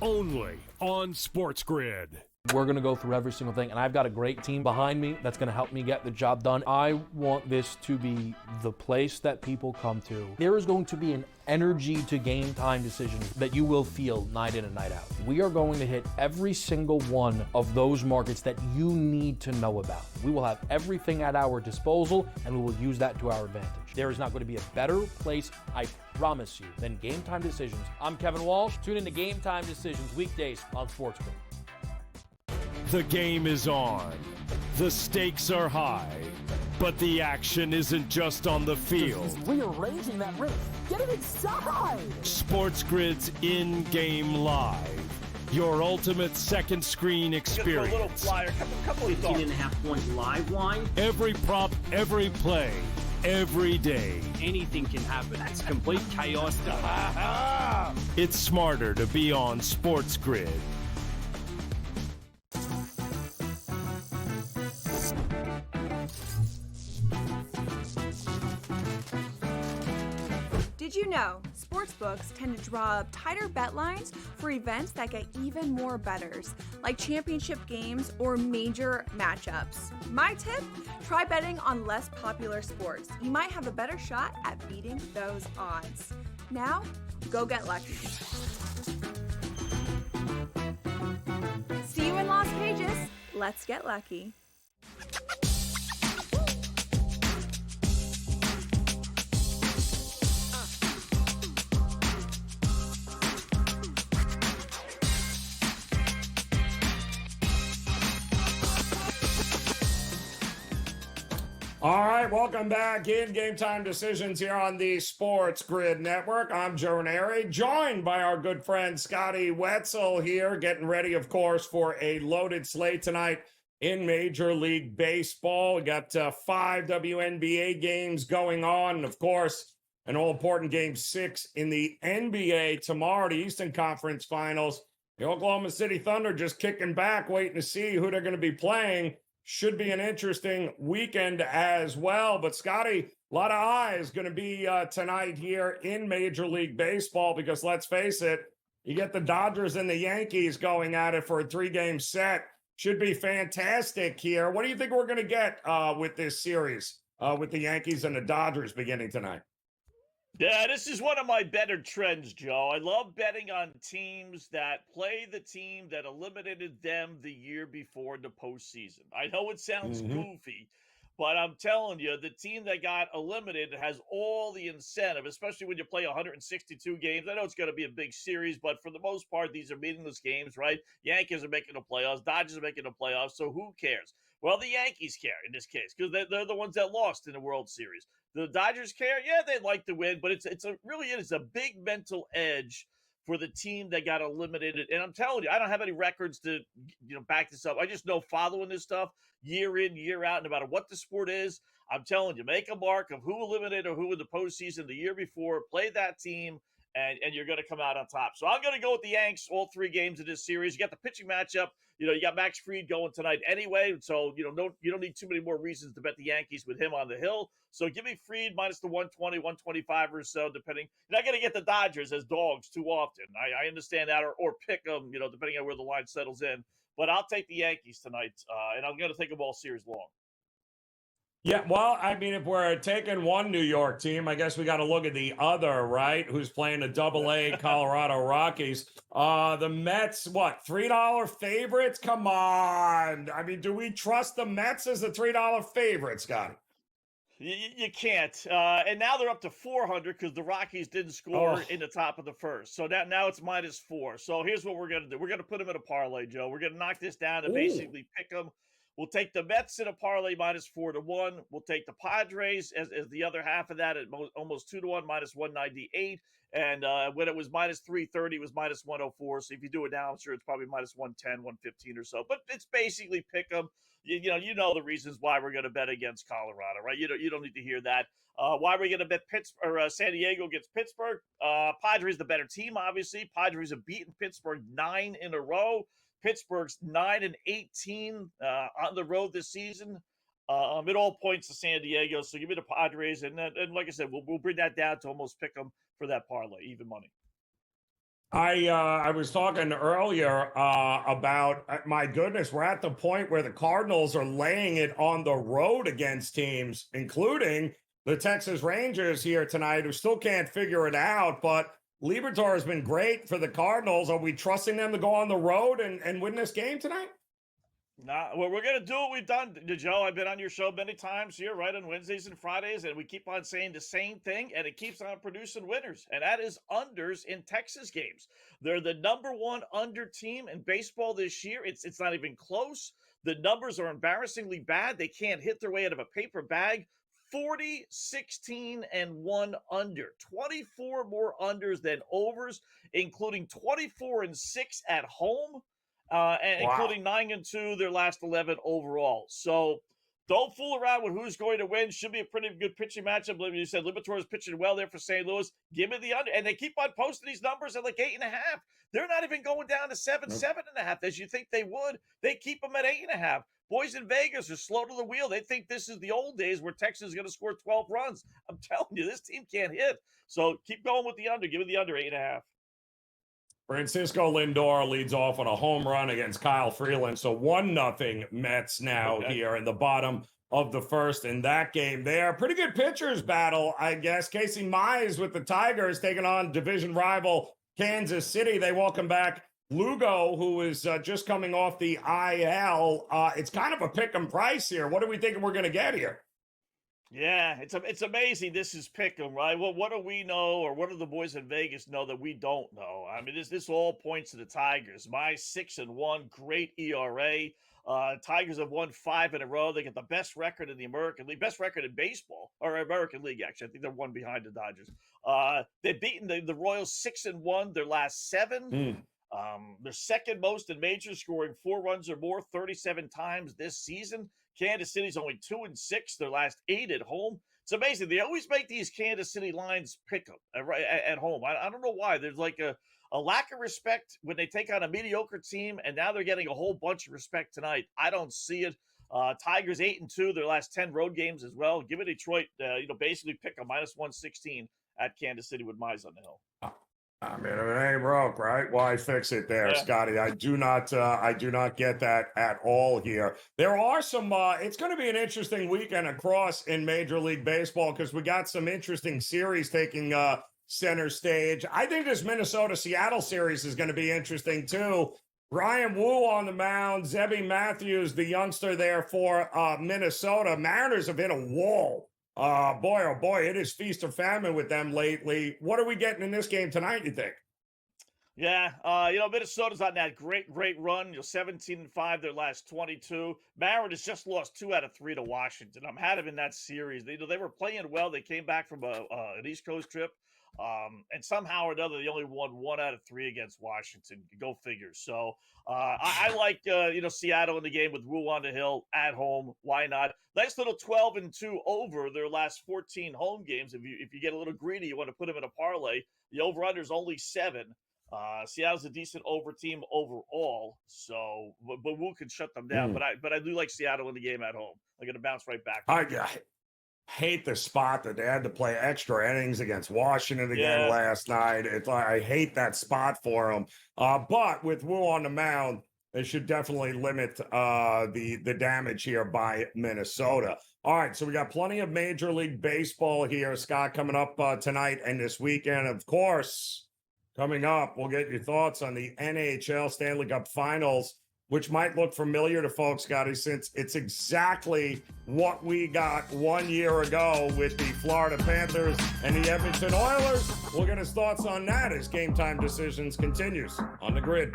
only on SportsGrid. We're going to go through every single thing, and I've got a great team behind me that's going to help me get the job done. I want this to be the place that people come to. There is going to be an energy to Game Time Decisions that you will feel night in and night out. We are going to hit every single one of those markets that you need to know about. We will have everything at our disposal, and we will use that to our advantage. There is not going to be a better place, I promise you, than Game Time Decisions. I'm Kevin Walsh. Tune in to Game Time Decisions weekdays on SportsGrid. The game is on. The stakes are high. But the action isn't just on the field. He's rearranging that roof. Get it inside! SportsGrid's in-game live. Your ultimate second screen experience. Just a little flyer, couple of 15.5-point live line. Every prop, every play, every day. Anything can happen. That's complete chaos. It's smarter to be on SportsGrid. Did you know sportsbooks tend to draw up tighter bet lines for events that get even more bettors, like championship games or major matchups? My tip? Try betting on less popular sports. You might have a better shot at beating those odds. Now, go get lucky. See you in Las Vegas. Let's get lucky. All right, welcome back in Game Time Decisions here on the SportsGrid Network. I'm Joe Raineri, joined by our good friend Scotty Wetzel here, getting ready, of course, for a loaded slate tonight in Major League Baseball. We got 5 WNBA games going on, and of course, an all-important Game 6 in the NBA tomorrow, the Eastern Conference Finals. The Oklahoma City Thunder just kicking back, waiting to see who they're going to be playing. Should be an interesting weekend as well. But, Scotty, a lot of eyes going to be tonight here in Major League Baseball because, let's face it, You get the Dodgers and the Yankees going at it for a 3-game set. Should be fantastic here. What do you think we're going to get with this series with the Yankees and the Dodgers beginning tonight? Yeah, this is one of my better trends, Joe. I love betting on teams that play the team that eliminated them the year before the postseason. I know it sounds goofy, but I'm telling you, the team that got eliminated has all the incentive, especially when you play 162 games. I know it's going to be a big series, but for the most part, these are meaningless games, right? Yankees are making the playoffs. Dodgers are making the playoffs, so who cares? Well, the Yankees care in this case because they're the ones that lost in the World Series. The Dodgers care, yeah, they'd like to win, but it's a big mental edge for the team that got eliminated. And I'm telling you, I don't have any records to back this up. I just know following this stuff year in, year out, no matter what the sport is. I'm telling you, make a mark of who eliminated or who in the postseason the year before, play that team, and you're going to come out on top. So I'm going to go with the Yanks all 3 games of this series. You got the pitching matchup. You got Max Fried going tonight anyway, so you don't need too many more reasons to bet the Yankees with him on the hill. So give me Fried minus the 120, 125 or so, depending. You're not going to get the Dodgers as dogs too often. I understand that, or pick them, depending on where the line settles in. But I'll take the Yankees tonight, and I'm going to take them all series long. Yeah, well, I mean, if we're taking one New York team, I guess we got to look at the other, right? Who's playing the Double-A Colorado Rockies. The Mets, what, $3 favorites? Come on. I mean, do we trust the Mets as a $3 favorite, Scotty? You can't. And now they're up to 400 because the Rockies didn't score in the top of the first. So now it's -4. So here's what we're going to do. We're going to put them in a parlay, Joe. We're going to knock this down and basically pick them. We'll take the Mets in a parlay -4 to 1. We'll take the Padres as the other half of that at almost 2 to 1, -198. And when it was -330, it was -104. So if you do it now, I'm sure it's probably -110, 115 or so. But it's basically pick them. You know the reasons why we're going to bet against Colorado, right? You don't need to hear that. Why are we going to bet San Diego against Pittsburgh? Padres the better team, obviously. Padres have beaten Pittsburgh 9 in a row. Pittsburgh's 9-18 on the road this season. It all points to San Diego. So give me the Padres, and like I said, we'll bring that down to almost pick them for that parlay, even money. I was talking earlier about, my goodness, we're at the point where the Cardinals are laying it on the road against teams, including the Texas Rangers here tonight, who still can't figure it out. But Liberatore has been great for the Cardinals. Are we trusting them to go on the road and win this game tonight? Nah, well, we're going to do what we've done, Joe. I've been on your show many times here, right, on Wednesdays and Fridays, and we keep on saying the same thing, and it keeps on producing winners, and that is unders in Texas games. They're the #1 under team in baseball this year. It's not even close. The numbers are embarrassingly bad. They can't hit their way out of a paper bag. 40, 16, and 1 under. 24 more unders than overs, including 24 and 6 at home. Including 9 and 2, their last 11 overall. So don't fool around with who's going to win. Should be a pretty good pitching matchup. You said Liberatore is pitching well there for St. Louis. Give me the under. And they keep on posting these numbers at like 8.5. They're not even going down to 7, 7.5 as you think they would. They keep them at 8.5. Boys in Vegas are slow to the wheel. They think this is the old days where Texas is going to score 12 runs. I'm telling you, this team can't hit. So keep going with the under. Give me the under 8.5. Francisco Lindor leads off on a home run against Kyle Freeland. So 1-0 Mets now here in the bottom of the first in that game there. Pretty good pitchers battle, I guess. Casey Mize with the Tigers taking on division rival Kansas City. They welcome back Lugo, who is just coming off the IL. It's kind of a pick 'em price here. What are we thinking we're going to get here? Yeah, it's amazing. This is pick'em, right? Well, what do we know, or what do the boys in Vegas know that we don't know? I mean, this all points to the Tigers. My 6-1, great ERA. Tigers have won 5 in a row. They get the best record in the American League, best record in baseball, or American League, actually. I think they're one behind the Dodgers. They've beaten the Royals 6-1 their last 7. They're second most in majors, scoring 4 runs or more 37 times this season. Kansas City's only 2-6, their last 8 at home. It's amazing. They always make these Kansas City lines pick up at home. I don't know why. There's like a lack of respect when they take on a mediocre team, and now they're getting a whole bunch of respect tonight. I don't see it. Tigers 8-2, their last 10 road games as well. Give it Detroit, basically pick a -116 at Kansas City with Mize on the hill. I mean, if it ain't broke, right? Why fix it there, Yeah. Scotty? I do not get that at all here. There are some. It's going to be an interesting weekend across in Major League Baseball because we got some interesting series taking center stage. I think this Minnesota-Seattle series is going to be interesting too. Ryan Wu on the mound, Zebby Matthews, the youngster there for Minnesota. Mariners have hit a wall. Boy, oh boy, it is feast or famine with them lately. What are we getting in this game tonight, you think? Yeah, Minnesota's on that great run. 17-5 their last 22. Mariners just lost 2 out of 3 to Washington. I'm had them in that series. They were playing well. They came back from an East Coast trip, and somehow or another they only won 1 out of 3 against Washington. Go figure. So I like Seattle in the game with Wu on the hill at home. Why not? Nice little 12-2 over their last 14 home games. If you get a little greedy, you want to put them in a parlay. The over/under is only 7. Seattle's a decent over team overall, so but Wu can shut them down. But I do like Seattle in the game at home. They're going to bounce right back. I hate the spot that they had to play extra innings against Washington again last night. I hate that spot for them. But with Wu on the mound, they should definitely limit the damage here by Minnesota. All right, so we got plenty of Major League Baseball here, Scott, coming up tonight and this weekend. Of course, coming up, we'll get your thoughts on the NHL Stanley Cup Finals, which might look familiar to folks, Scotty, since it's exactly what we got 1 year ago with the Florida Panthers and the Edmonton Oilers. We'll get his thoughts on that as Game Time Decisions continues on the grid.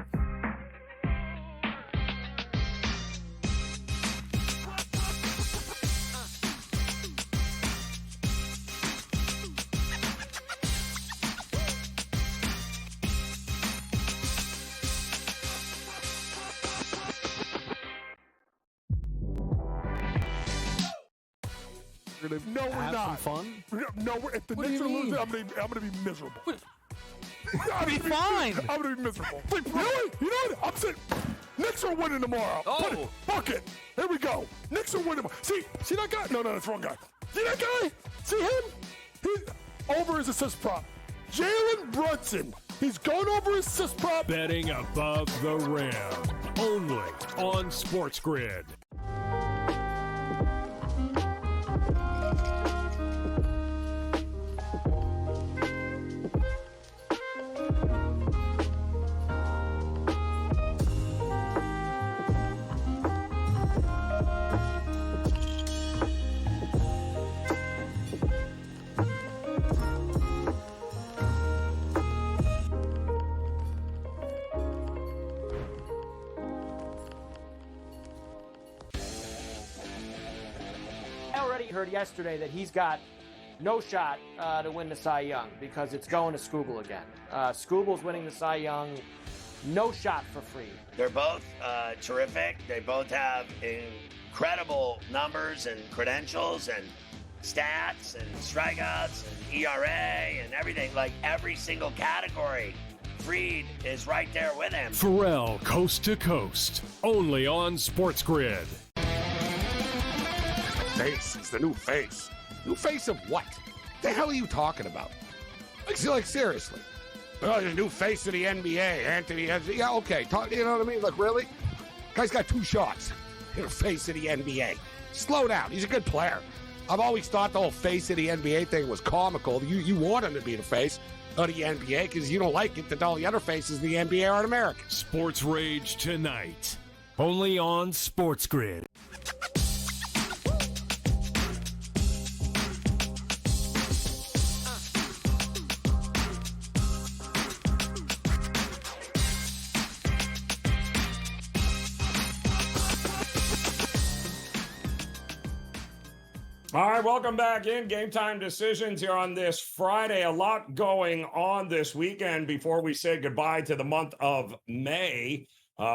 No, we're Have not. some fun? No, if the What do Knicks you are losing, mean? I'm gonna be miserable. Be fine. I'm gonna be miserable. Really? You know what? I'm saying Knicks are winning tomorrow. Oh. Fuck it. Here we go. Knicks are winning tomorrow. See that guy? No, that's the wrong guy. See that guy? See him? He's over his assist prop. Jalen Brunson. He's going over his assist prop. Betting above the rim. Only on SportsGrid. Heard yesterday that he's got no shot to win the Cy Young because it's going to Skubal again. Skubal's winning the Cy Young, no shot for free. They're both terrific. They both have incredible numbers and credentials and stats and strikeouts and ERA and everything. Like every single category, Fried is right there with him. Pharrell coast to coast. Only on SportsGrid. Face. He's the new face. New face of what? The hell are you talking about? Like seriously. Oh, the new face of the NBA, Anthony. Yeah, okay. You know what I mean? Like, really? Guy's got 2 shots. You're the face of the NBA. Slow down. He's a good player. I've always thought the whole face of the NBA thing was comical. You want him to be the face of the NBA because you don't like it that all the other faces of the NBA aren't American. Sports Rage tonight. Only on SportsGrid. All right, welcome back in. Game Time Decisions here on this Friday. A lot going on this weekend before we say goodbye to the month of May.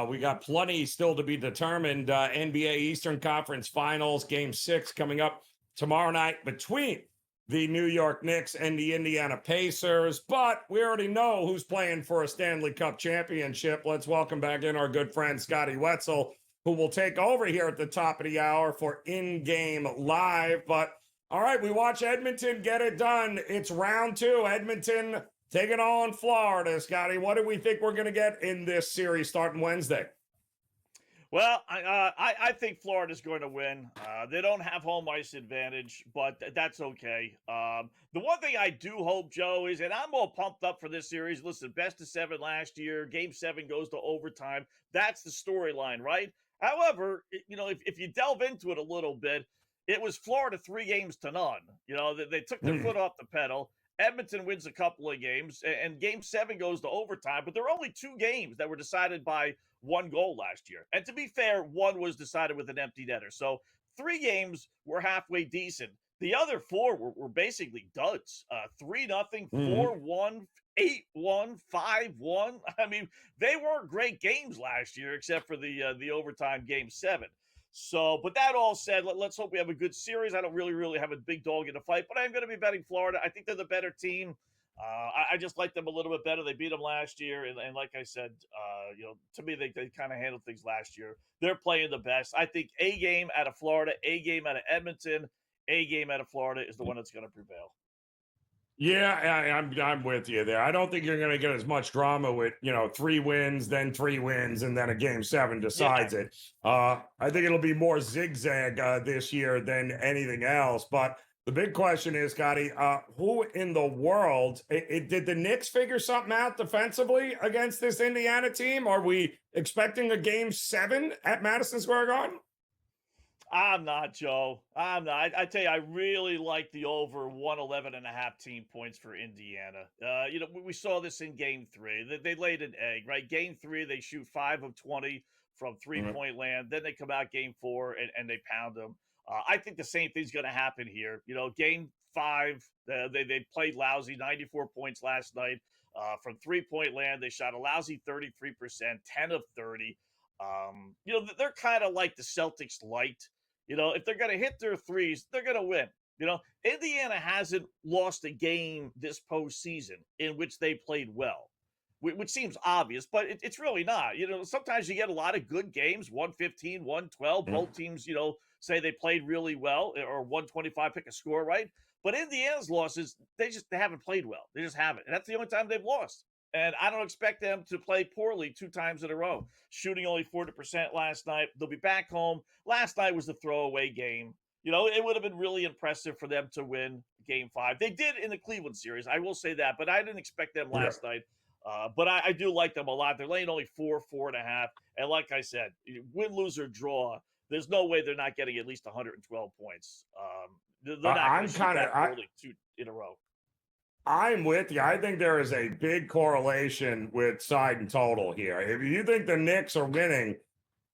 We got plenty still to be determined. NBA Eastern Conference Finals, Game 6 coming up tomorrow night between the New York Knicks and the Indiana Pacers. But we already know who's playing for a Stanley Cup championship. Let's welcome back in our good friend Scotty Wetzel, who will take over here at the top of the hour for In-Game Live. But, all right, we watch Edmonton get it done. It's round 2. Edmonton taking on Florida. Scotty, what do we think we're going to get in this series starting Wednesday? Well, I think Florida's going to win. They don't have home ice advantage, but that's okay. The one thing I do hope, Joe, is, and I'm all pumped up for this series. Listen, best of 7 last year. Game 7 goes to overtime. That's the storyline, right? However, if you delve into it a little bit, it was Florida 3-0. They took their foot off the pedal. Edmonton wins a couple of games, and Game 7 goes to overtime. But there are only 2 games that were decided by 1 goal last year. And to be fair, 1 was decided with an empty netter. So 3 games were halfway decent. The other 4 were basically duds. 3-0, 4-1, 8-1, 5-1. I mean, they weren't great games last year, except for the overtime Game 7. So, but that all said, let's hope we have a good series. I don't really have a big dog in the fight, but I'm going to be betting Florida. I think they're the better team. I just like them a little bit better. They beat them last year, and like I said, to me, they kind of handled things last year. They're playing the best. I think a game out of Florida, a game out of Edmonton, a game out of Florida is the one that's going to prevail. Yeah, I'm with you there. I don't think you're going to get as much drama with 3 wins, then 3 wins, and then a Game 7 decides it. I think it'll be more zigzag this year than anything else. But the big question is, Scotty, who in the world did the Knicks figure something out defensively against this Indiana team? Are we expecting a Game 7 at Madison Square Garden? I'm not, Joe. I'm not. I tell you, I really like the over 111.5 team points for Indiana. We saw this in Game 3. They laid an egg, right? Game 3, they shoot 5 of 20 from three-point land. Then they come out Game 4 and they pound them. I think the same thing's going to happen here. Game 5, they played lousy, 94 points last night from three-point land. They shot a lousy 33%, 10 of 30. They're kind of like the Celtics light. If they're going to hit their threes, they're going to win. Indiana hasn't lost a game this postseason in which they played well, which seems obvious, but it's really not. Sometimes you get a lot of good games, 115, 112. Both teams, say they played really well, or 125, pick a score, right? But Indiana's losses, they haven't played well. They just haven't. And that's the only time they've lost. And I don't expect them to play poorly 2 times in a row. Shooting only 40% last night. They'll be back home. Last night was the throwaway game. It would have been really impressive for them to win Game 5. They did in the Cleveland series. I will say that. But I didn't expect them last night. But I do like them a lot. They're laying only 4.5. And like I said, win, lose, or draw, there's no way they're not getting at least 112 points. They're not going to shoot that early 2 in a row. I'm with you. I think there is a big correlation with side and total here. If you think the Knicks are winning,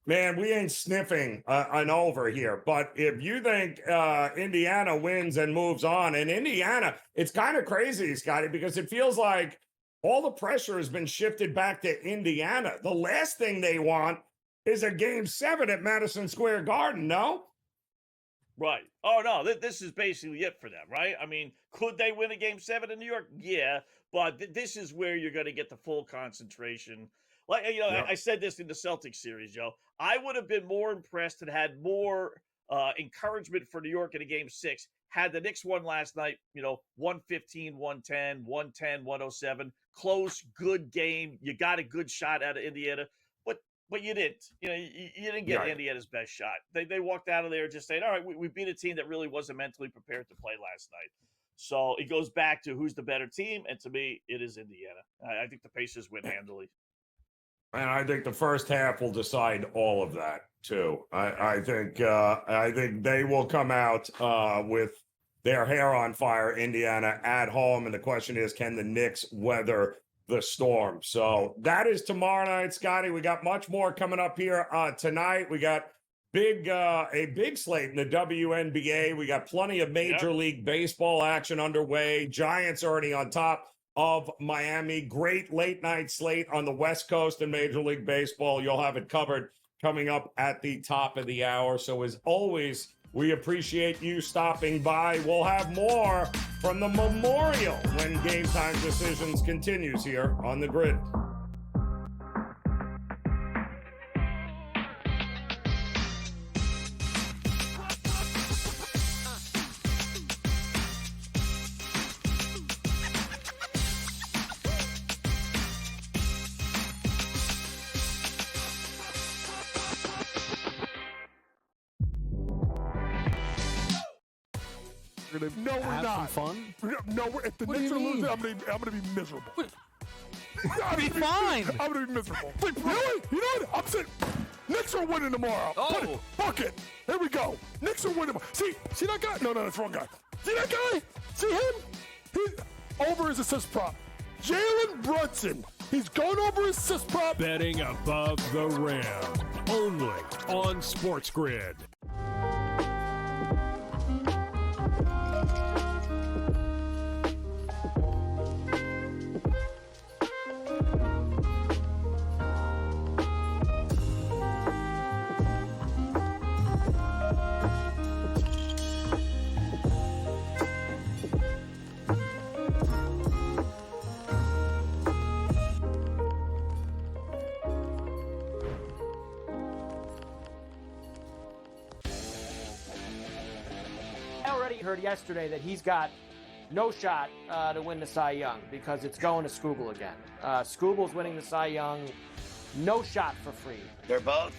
man, we ain't sniffing an over here. But if you think Indiana wins and moves on, and Indiana, it's kind of crazy, Scotty, because it feels like all the pressure has been shifted back to Indiana. The last thing they want is a Game 7 at Madison Square Garden, no? Right. Oh, no, this is basically it for them, right? I mean, could they win a Game 7 in New York? Yeah, but this is where you're going to get the full concentration. Like, I said this in the Celtics series, Joe. I would have been more impressed and had more encouragement for New York in a Game 6 had the Knicks won last night, 115, 110, 110, 107. Close, good game. You got a good shot out of Indiana. But you didn't. You didn't get Indiana's best shot. They walked out of there just saying, all right, we beat a team that really wasn't mentally prepared to play last night. So it goes back to who's the better team, and to me, it is Indiana. I think the Pacers win handily. And I think the first half will decide all of that too. I think they will come out with their hair on fire, Indiana at home, and the question is, can the Knicks weather the storm? So that is tomorrow night, Scotty. We got much more coming up here tonight. We got a big slate in the WNBA. We got plenty of Major League Baseball action underway. Giants already on top of Miami. Great late night slate on the West Coast in Major League Baseball. You'll have it covered coming up at the top of the hour. So as always, we appreciate you stopping by. We'll have more from the Memorial when Game Time Decisions continues here on the Grid. We're gonna No, we're have not. some fun. No, if the What do Knicks you are losing, mean? I'm gonna be miserable. Be fine. I'm gonna be miserable. Really? You know what? I'm saying Knicks are winning tomorrow. Oh. Fuck it. Here we go. Knicks are winning tomorrow. See that guy? No, that's the wrong guy. See that guy? See him? He's over his assist prop. Jalen Brunson. He's going over his assist prop. Betting above the rim. Only on SportsGrid. I already heard yesterday that he's got no shot to win the Cy Young because it's going to Scoogle again. Scoogle's winning the Cy Young, no shot for free. They're both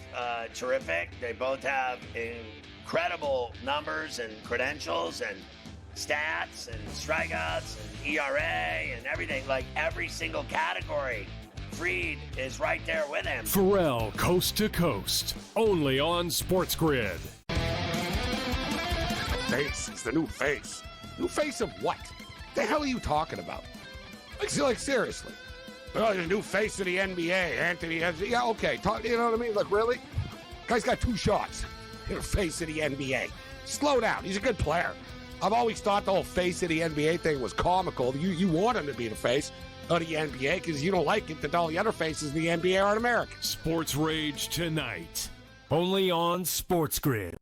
terrific. They both have incredible numbers and credentials and stats and strikeouts and ERA and everything. Like every single category, Fried is right there with him. Pharrell coast to coast. Only on SportsGrid. Face. He's the new face. New face of what? The hell are you talking about? Like seriously. Oh, the new face of the NBA, Anthony. Yeah, okay. You know what I mean? Like, really? Guy's got 2 shots. You're face of the NBA. Slow down. He's a good player. I've always thought the whole face of the NBA thing was comical. You want him to be the face of the NBA because you don't like it that all the other faces in the NBA aren't American. Sports Rage tonight. Only on SportsGrid.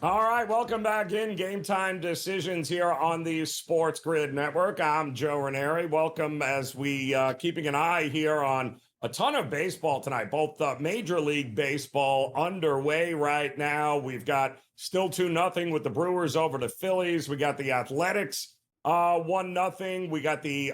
All right, welcome back in GameTime Decisions here on the SportsGrid Network. I'm Joe Raineri. Welcome as we keeping an eye here on a ton of baseball tonight. Both Major League Baseball underway right now. We've got still 2-0 with the Brewers over the Phillies. We got the Athletics 1-0. We got the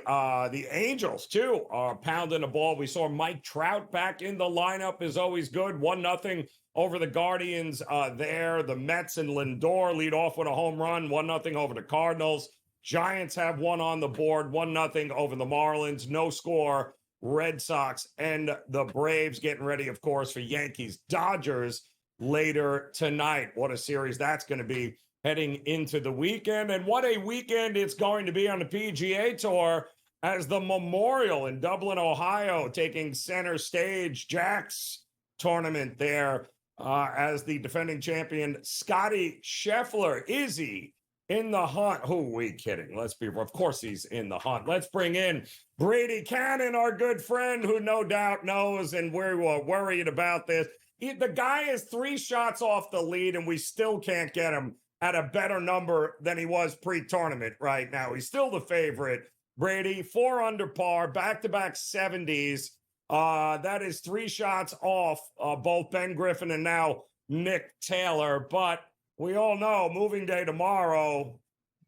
Angels too pounding the ball. We saw Mike Trout back in the lineup, is always good. 1-0 over the Guardians there. The Mets and Lindor lead off with a home run, 1-0 over the Cardinals. Giants have one on the board, 1-0 over the Marlins. No score. Red Sox and the Braves getting ready, of course, for Yankees Dodgers later tonight. What a series that's going to be heading into the weekend. And what a weekend it's going to be on the PGA Tour as the Memorial in Dublin, Ohio, taking center stage. Jack's tournament there. As the defending champion, Scotty Scheffler. Is he in the hunt? Who are we kidding? Of course he's in the hunt. Let's bring in Brady Cannon, our good friend, who no doubt knows, and we're worried about this. The guy is 3 shots off the lead, and we still can't get him at a better number than he was pre-tournament right now. He's still the favorite. Brady, 4 under par, back-to-back 70s. That is 3 shots off both Ben Griffin and now Nick Taylor. But we all know moving day tomorrow,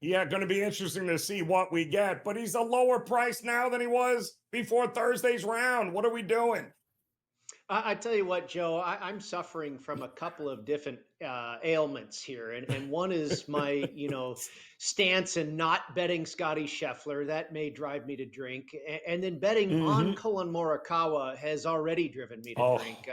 going to be interesting to see what we get. But he's a lower price now than he was before Thursday's round. What are we doing? I tell you what, Joe, I'm suffering from a couple of different ailments here. And one is my, stance in not betting Scotty Scheffler. That may drive me to drink. And then betting on Colin Morikawa has already driven me to drink.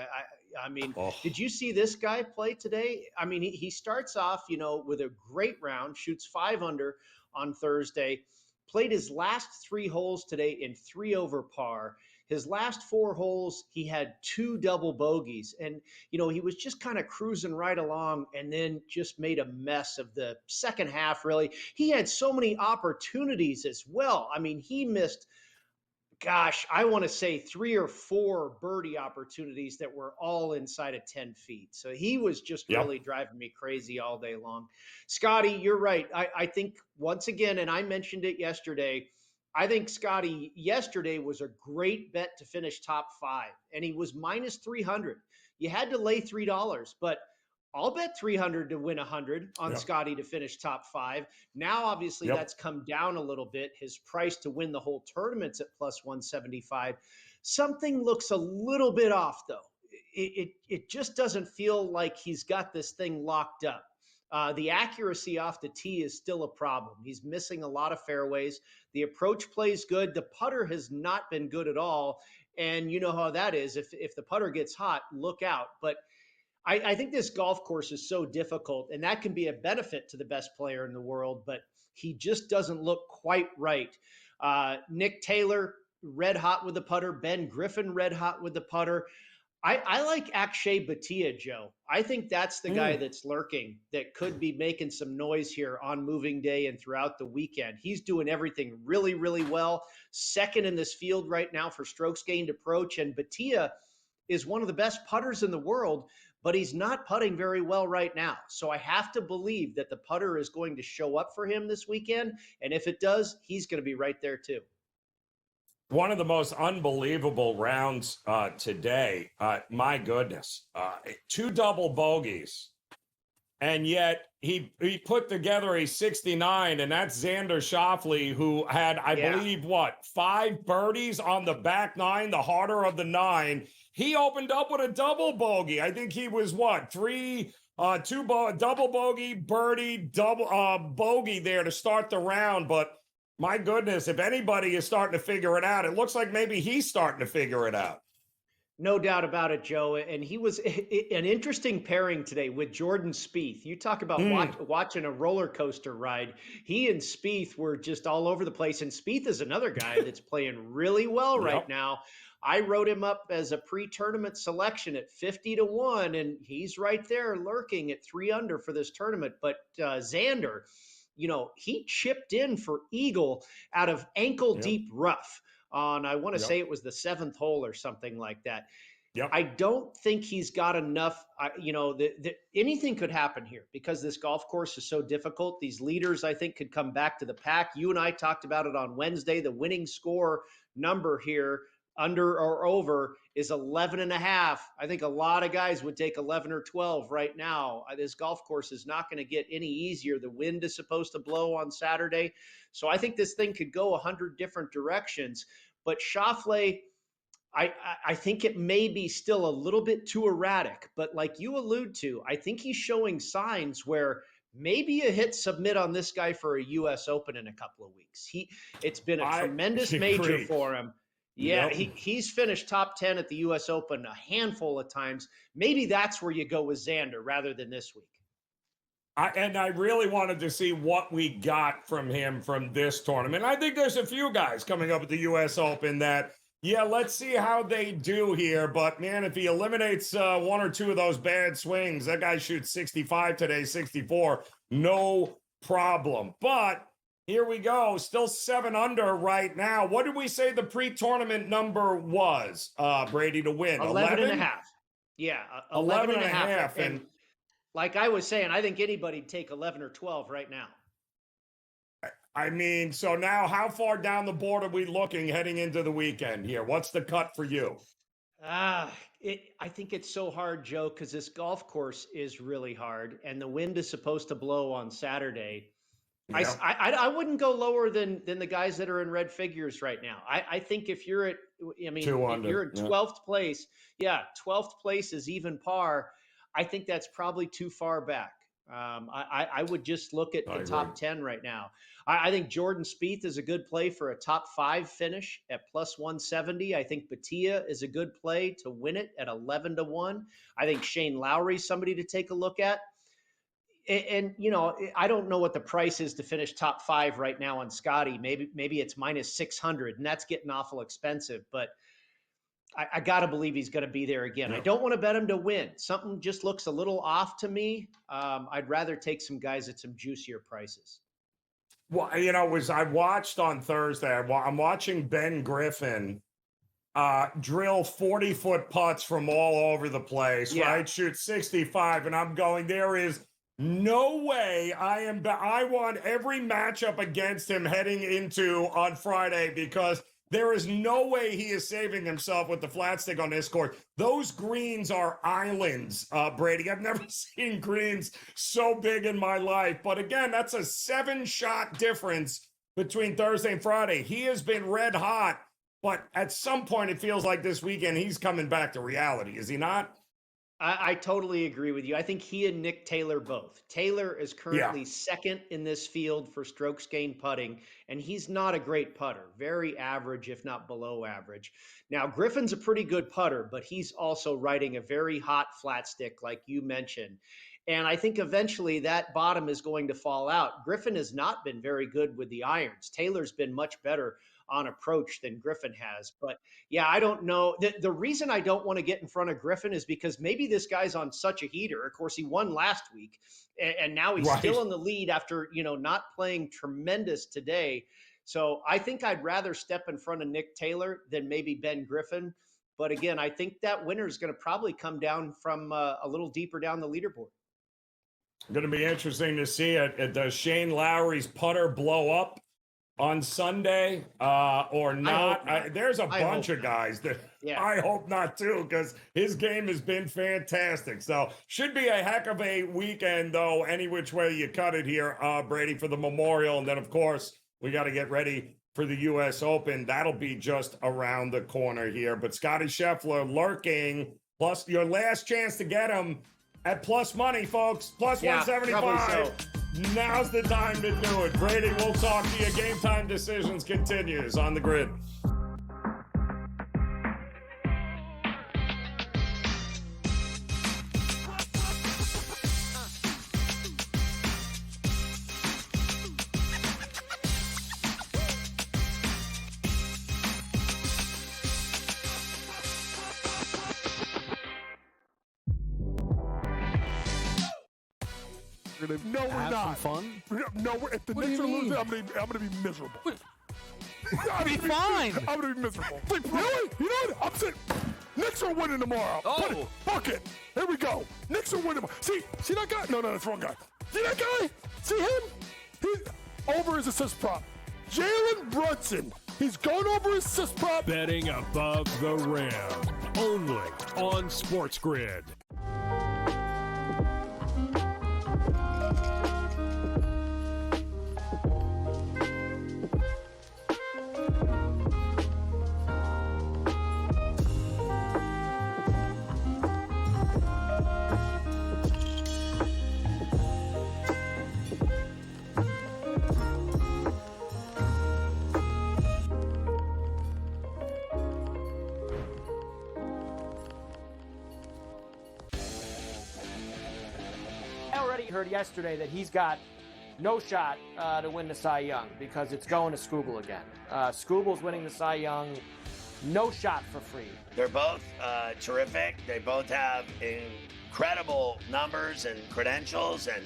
I mean, did you see this guy play today? I mean, he starts off, with a great round, shoots 5 under on Thursday, played his last 3 holes today in 3 over par. His last 4 holes, he had 2 double bogeys. And, he was just kind of cruising right along and then just made a mess of the second half, really. He had so many opportunities as well. I mean, he missed, I want to say 3 or 4 birdie opportunities that were all inside of 10 feet. So he was just really driving me crazy all day long. Scotty, you're right. I think once again, and I mentioned it yesterday, I think Scotty yesterday was a great bet to finish top 5, and he was minus 300. You had to lay $3, but I'll bet 300 to win 100 on Scotty to finish top 5. Now, obviously, that's come down a little bit. His price to win the whole tournament's at plus 175. Something looks a little bit off, though. It just doesn't feel like he's got this thing locked up. The accuracy off the tee is still a problem. He's missing a lot of fairways. The approach plays good. The putter has not been good at all. And you know how that is. If the putter gets hot, look out. But I think this golf course is so difficult, and that can be a benefit to the best player in the world, but he just doesn't look quite right. Nick Taylor, red hot with the putter. Ben Griffin, red hot with the putter. I like Akshay Bhatia, Joe. I think that's the guy that's lurking that could be making some noise here on moving day and throughout the weekend. He's doing everything really, really well. Second in this field right now for strokes gained approach, and Bhatia is one of the best putters in the world, but he's not putting very well right now. So I have to believe that the putter is going to show up for him this weekend. And if it does, he's going to be right there too. One of the most unbelievable rounds today. My goodness. 2 double bogeys. And yet he put together a 69, and that's Xander Schauffele, who had, I believe, 5 birdies on the back 9, the harder of the 9. He opened up with a double bogey. I think he was double bogey, birdie, double bogey there to start the round. But my goodness, if anybody is starting to figure it out, it looks like maybe he's starting to figure it out. No doubt about it, Joe. And he was an interesting pairing today with Jordan Spieth. You talk about watching a roller coaster ride. He and Spieth were just all over the place. And Spieth is another guy that's playing really well right now. I wrote him up as a pre-tournament selection at 50-1, and he's right there lurking at 3 under for this tournament. But Xander, he chipped in for eagle out of ankle-deep rough on, I want to say it was the 7th hole or something like that. I don't think he's got enough. Anything could happen here because this golf course is so difficult. These leaders, I think, could come back to the pack. You and I talked about it on Wednesday. The winning score number here, under or over, is 11.5. I think a lot of guys would take 11 or 12 right now. This golf course is not going to get any easier. The wind is supposed to blow on Saturday. So I think this thing could go 100 different directions. But Schauffele, I think it may be still a little bit too erratic. But like you allude to, I think he's showing signs where maybe a hit submit on this guy for a U.S. Open in a couple of weeks. It's been a tremendous major for him. Yeah, he's finished top 10 at the U.S. Open a handful of times. Maybe that's where you go with Xander rather than this week. I really wanted to see what we got from him from this tournament. I think there's a few guys coming up at the U.S. Open that, let's see how they do here. But, man, if he eliminates 1 or 2 of those bad swings, that guy shoots 65 today, 64, no problem. But here we go. Still 7 under right now. What did we say the pre-tournament number was, Brady, to win? 11.5. Yeah, 11.5. And like I was saying, I think anybody'd take 11 or 12 right now. I mean, so now how far down the board are we looking heading into the weekend here? What's the cut for you? I think it's so hard, Joe, because this golf course is really hard, and the wind is supposed to blow on Saturday. Yeah. I wouldn't go lower than the guys that are in red figures right now. I think if you're at, if you're in 12th place, 12th place is even par. I think that's probably too far back. I would just look at the top 10 right now. I think Jordan Spieth is a good play for a top 5 finish at plus 170. I think Bhatia is a good play to win it at 11-1. I think Shane Lowry is somebody to take a look at. And I don't know what the price is to finish top 5 right now on Scotty. Maybe it's minus 600, and that's getting awful expensive. But I got to believe he's going to be there again. I don't want to bet him to win. Something just looks a little off to me. I'd rather take some guys at some juicier prices. Well, I watched on Thursday. I'm watching Ben Griffin drill 40-foot putts from all over the place. Right, shoot 65, and I'm going, there is no way I want every matchup against him heading into on Friday, because There is no way he is saving himself with the flat stick on this court. Those greens are islands, Brady. I've never seen greens so big in my life. But again, that's a 7-shot difference between Thursday and Friday. He has been red hot, but at some point it feels like this weekend he's coming back to reality. Is he not? I totally agree with you. I think he and Nick Taylor both. Taylor is currently second in this field for strokes gained putting, and he's not a great putter. Very average, if not below average. Now, Griffin's a pretty good putter, but he's also riding a very hot flat stick, like you mentioned. And I think eventually that bottom is going to fall out. Griffin has not been very good with the irons. Taylor's been much better on approach than Griffin has. But yeah, I don't know. The reason I don't want to get in front of Griffin is because maybe this guy's on such a heater. Of course, he won last week, and now he's still in the lead after, not playing tremendous today. So I think I'd rather step in front of Nick Taylor than maybe Ben Griffin. But again, I think that winner is going to probably come down from a little deeper down the leaderboard. Going to be interesting to see it. Does Shane Lowry's putter blow up on Sunday or not? There's a bunch of guys that I hope not too, because his game has been fantastic. So should be a heck of a weekend, though, any which way you cut it here, Brady, for the Memorial. And then, of course, we got to get ready for the U.S. Open. That'll be just around the corner here. But Scottie Scheffler lurking, plus your last chance to get him at plus money, folks. Plus 175. Now's the time to do it. Brady, we'll talk to you. Game Time Decisions continues on the grid. No, we're have not. some fun? No, if the Knicks are losing, I'm gonna be miserable. Be fine. I'm gonna be miserable. Really? You know what? I'm saying Knicks are winning tomorrow. Oh. Fuck it. Here we go. Knicks are winning tomorrow. See that guy? No, that's the wrong guy. See that guy? See him? He's over his assist prop. Jalen Brunson. He's going over his assist prop. Betting above the rim. Only on SportsGrid. Heard yesterday that he's got no shot to win the Cy Young because it's going to Scoogle again. Scoogle's winning the Cy Young, no shot for free. They're both terrific. They both have incredible numbers and credentials and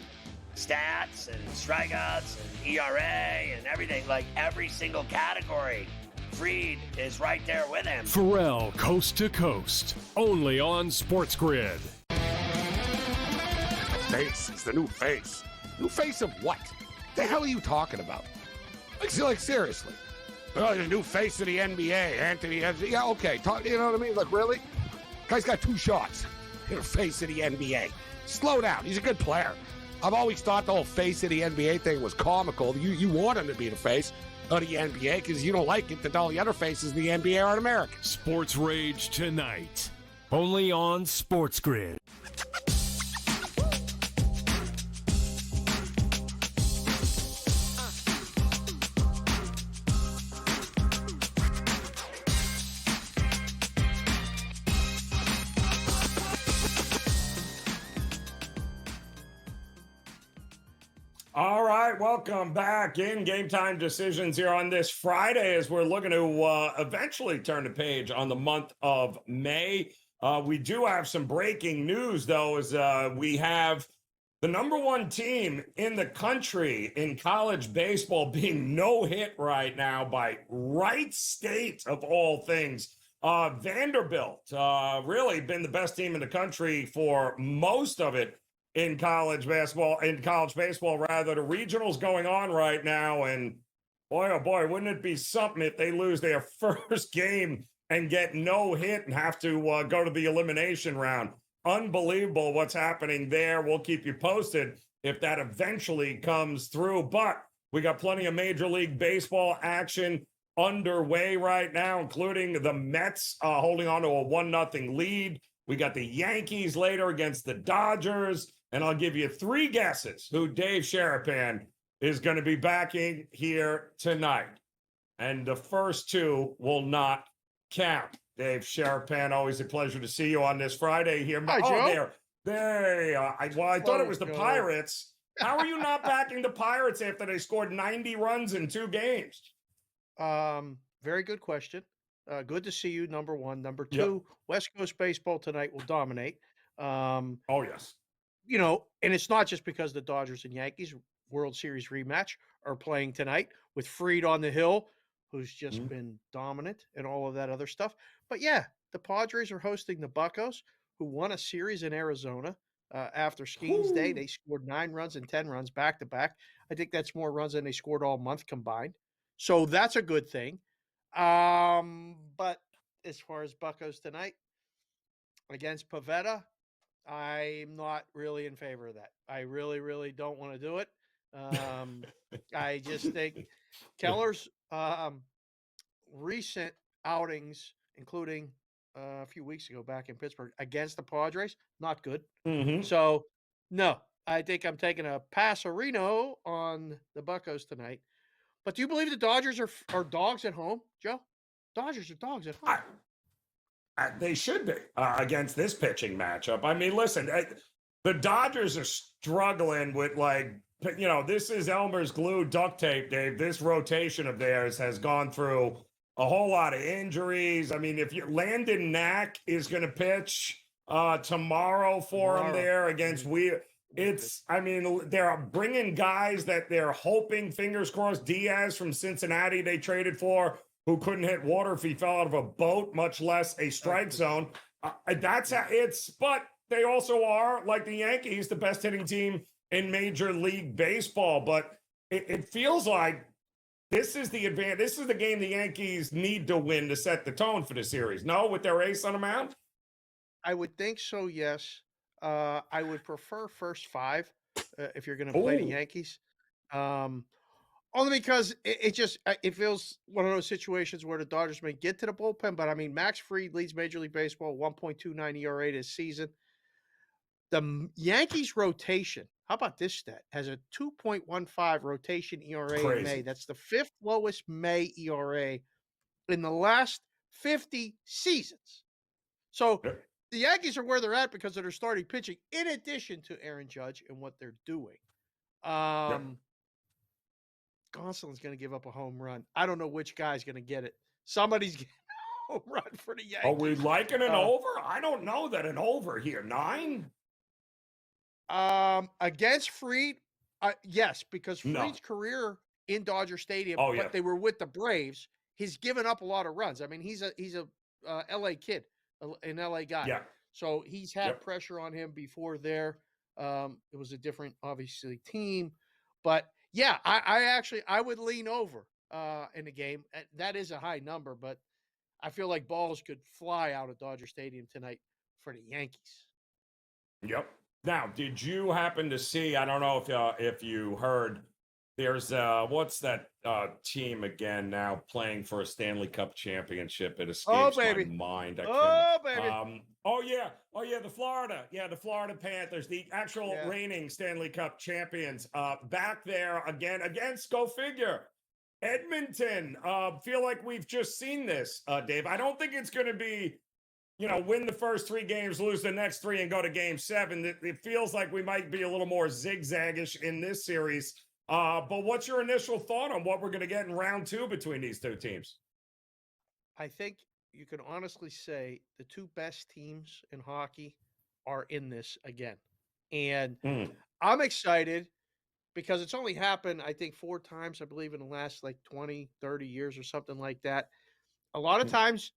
stats and strikeouts and ERA and everything, like every single category. Fried is right there with him. Pharrell coast to coast, only on SportsGrid. Face. He's the new face. New face of what? The hell are you talking about? Like seriously. Oh, the new face of the NBA, Anthony. Yeah, okay. You know what I mean? Like, really? Guy's got 2 shots. You're face of the NBA. Slow down. He's a good player. I've always thought the whole face of the NBA thing was comical. You want him to be the face of the NBA because you don't like it that all the other faces of the NBA aren't American. Sports Rage tonight. Only on SportsGrid. All right, welcome back in Game Time Decisions here on this Friday as we're looking to eventually turn the page on the month of May. We do have some breaking news, though, as we have the number 1 team in the country in college baseball being no-hit right now by Wright State, of all things. Vanderbilt, really been the best team in the country for most of it. In college baseball, rather. The regionals going on right now, and Boy, oh boy, wouldn't it be something if they lose their first game and get no hit and have to go to the elimination round? Unbelievable what's happening there. We'll keep you posted if that eventually comes through. But we got plenty of Major League Baseball action underway right now, including the Mets holding on to a 1-0 lead. We got the Yankees later against the Dodgers. And I'll give you 3 guesses who Dave Sharapan is going to be backing here tonight. And the first 2 will not count. Dave Sharapan, always a pleasure to see you on this Friday here. Hi, Joe. There. I thought it was the Pirates. How are you not backing the Pirates after they scored 90 runs in 2 games? Very good question. Good to see you, number one. Number 2, West Coast baseball tonight will dominate. Oh, yes. You know, and it's not just because the Dodgers and Yankees World Series rematch are playing tonight with Fried on the hill, who's just been dominant and all of that other stuff. But yeah, the Padres are hosting the Buccos, who won a series in Arizona after Skeens Day. They scored 9 runs and 10 runs back to back. I think that's more runs than they scored all month combined. So that's a good thing. But as far as Buccos tonight against Pavetta, I'm not really in favor of that. I really, really don't want to do it. I just think Keller's recent outings, including a few weeks ago back in Pittsburgh against the Padres, not good. So, no, I think I'm taking a Passerino on the Buccos tonight. But do you believe the Dodgers are dogs at home, Joe? Dodgers are dogs at home. They should be against this pitching matchup. I mean, listen, the Dodgers are struggling with, like, you know, this is Elmer's glue duct tape, Dave. This rotation of theirs has gone through a whole lot of injuries. I mean, if Landon Knack is going to pitch tomorrow for them there against they're bringing guys that they're hoping, fingers crossed. Diaz from Cincinnati they traded for, who couldn't hit water if he fell out of a boat, much less a strike zone. That's how but they also are, like the Yankees, the best hitting team in Major League Baseball. But it feels like this is the advantage. This is the game the Yankees need to win to set the tone for the series. No, with their ace on the mound? I would think so, yes. I would prefer first 5 if you're going to play the Yankees. Only because it feels one of those situations where the Dodgers may get to the bullpen. But, I mean, Max Fried leads Major League Baseball, 1.29 ERA this season. The Yankees rotation, how about this stat, has a 2.15 rotation ERA in May. That's the 5th lowest May ERA in the last 50 seasons. So the Yankees are where they're at because of their starting pitching, in addition to Aaron Judge and what they're doing. Gonsolin's going to give up a home run. I don't know which guy's going to get it. Somebody's getting a home run for the Yankees. Are we liking an over? I don't know that an over here. 9? Against Fried, yes, because Fried's career in Dodger Stadium, but they were with the Braves. He's given up a lot of runs. I mean, he's a LA kid, an LA guy. Yeah. So he's had pressure on him before there. It was a different, obviously, team. But yeah, I would lean over in the game. That is a high number, but I feel like balls could fly out of Dodger Stadium tonight for the Yankees. Yep. Now, did you happen to see, I don't know if you heard, there's what's that team again now playing for a Stanley Cup championship? It escapes my mind. The Florida Panthers, the actual reigning Stanley Cup champions, back there again against, go figure, Edmonton. Feel like we've just seen this, Dave. I don't think it's going to be, win the first 3 games, lose the next 3, and go to game 7. It feels like we might be a little more zigzaggish in this series. But what's your initial thought on what we're going to get in round 2 between these 2 teams? I think you can honestly say the 2 best teams in hockey are in this again. And I'm excited because it's only happened, I think, 4 times, I believe, in the last 20, 30 years or something like that. A lot of times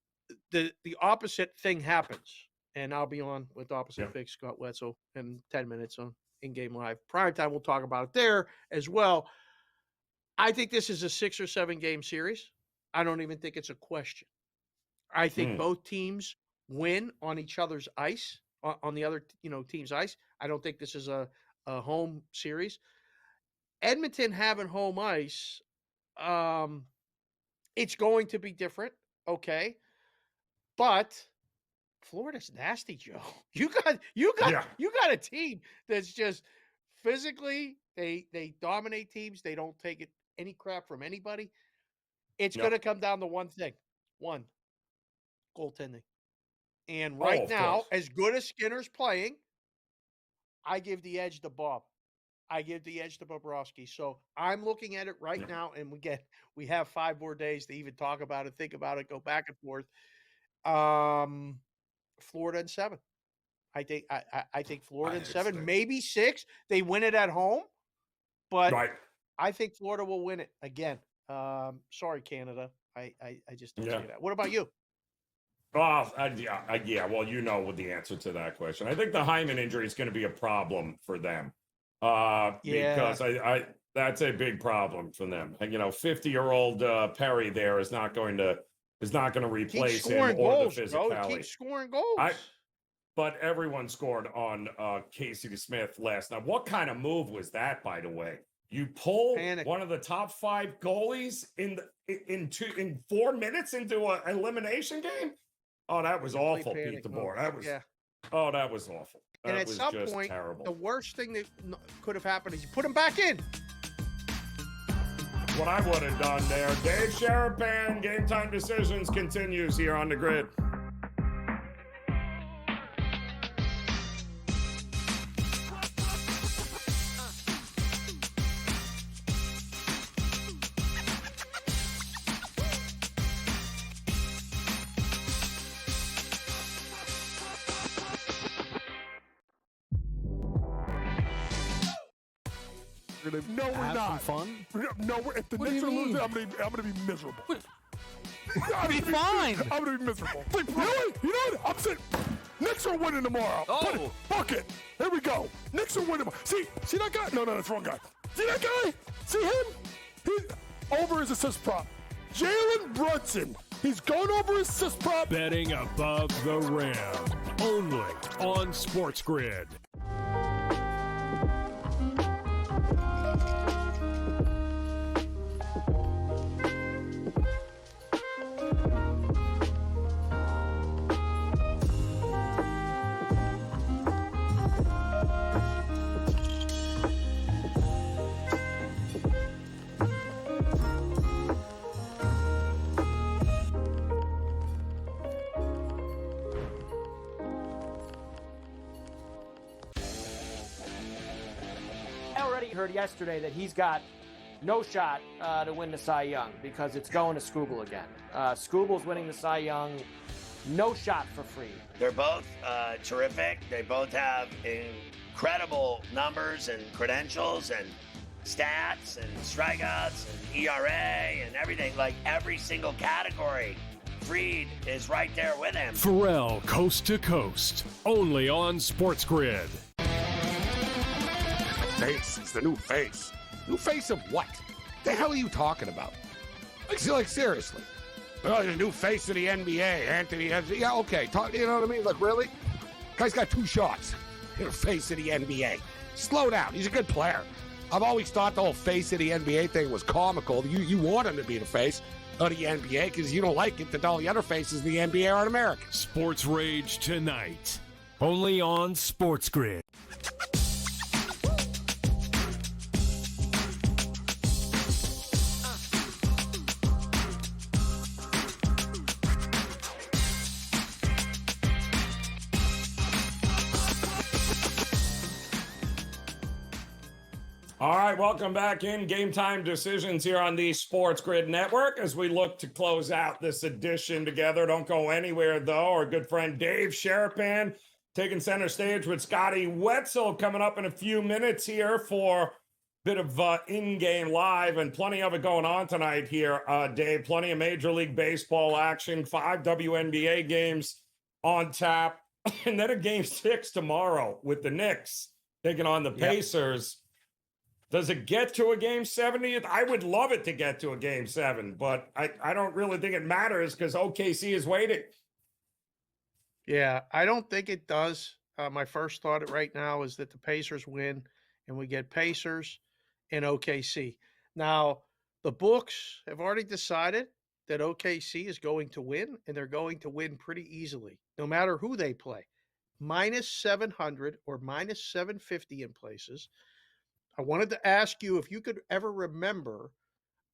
the opposite thing happens. And I'll be on with Opposite Big Scott Wetzel in 10 minutes on In Game Live. Primetime, we'll talk about it there as well. I think this is a 6 or 7 game series. I don't even think it's a question. I think both teams win on each other's ice, on the other team's ice. I don't think this is a home series. Edmonton having home ice, it's going to be different, okay? But Florida's nasty, Joe. You got a team that's just physically they dominate teams. They don't take any crap from anybody. It's going to come down to one thing. One, goaltending. And right now, as good as Skinner's playing, I give the edge to Bob. I give the edge to Bobrovsky. So I'm looking at it right now, and we have 5 more days to even talk about it, think about it, go back and forth. Florida in 7. I think Florida in 7, maybe 6. They win it at home, but I think Florida will win it again. Sorry, Canada. I just don't see that. What about you? Well, yeah. Well, you know what the answer to that question. I think the Hyman injury is going to be a problem for them. Because I that's a big problem for them. 50-year-old Perry there is not going to replace him or goals, the physicality. Keep scoring goals. But everyone scored on Casey Smith last night. What kind of move was that, by the way? You pull one of the top 5 goalies in 4 minutes into an elimination game? Oh, that was awful, Pete DeBoer. That was awful. And at some point, terrible. The worst thing that could have happened is you put him back in. What I would have done there. Dave Sharapan, Game Time Decisions continues here on the grid. No, we're not. Fun? No, if the Knicks are losing, I'm gonna be miserable. Be fine. I'm gonna be miserable. You know what? I'm saying Knicks are winning tomorrow. Oh, fuck it. Here we go. Knicks are winning tomorrow. See that guy? No, that's the wrong guy. See that guy? See him? He's over his assist prop. Jalen Brunson. He's going over his assist prop. Betting above the rim. Only on SportsGrid. Heard yesterday that he's got no shot to win the Cy Young because it's going to Skubal again. Skubal's winning the Cy Young, no shot for Fried. They're both terrific. They both have incredible numbers and credentials and stats and strikeouts and ERA and everything. Like every single category, Fried is right there with him. Pharrell, coast to coast, only on SportsGrid. Face is the new face. New face of what? The hell are you talking about? Like seriously. Oh, the new face of the NBA, Anthony. Yeah, okay. You know what I mean? Like, really? Guy's got 2 shots. You're the face of the NBA. Slow down. He's a good player. I've always thought the whole face of the NBA thing was comical. You want him to be the face of the NBA because you don't like it that all the other faces of the NBA aren't American. Sports Rage tonight. Only on SportsGrid. All right, welcome back in Game Time Decisions here on the SportsGrid Network as we look to close out this edition together. Don't go anywhere, though. Our good friend Dave Sharapan taking center stage with Scotty Wetzel coming up in a few minutes here for a bit of in-game live and plenty of it going on tonight here, Dave. Plenty of Major League Baseball action, 5 WNBA games on tap, and then a Game 6 tomorrow with the Knicks taking on the Pacers. Does it get to a game 70th? I would love it to get to a game 7, but I don't really think it matters because OKC is waiting. Yeah, I don't think it does. My first thought right now is that the Pacers win, and we get Pacers and OKC. Now, the books have already decided that OKC is going to win, and they're going to win pretty easily, no matter who they play. Minus 700 or minus 750 in places. I wanted to ask you if you could ever remember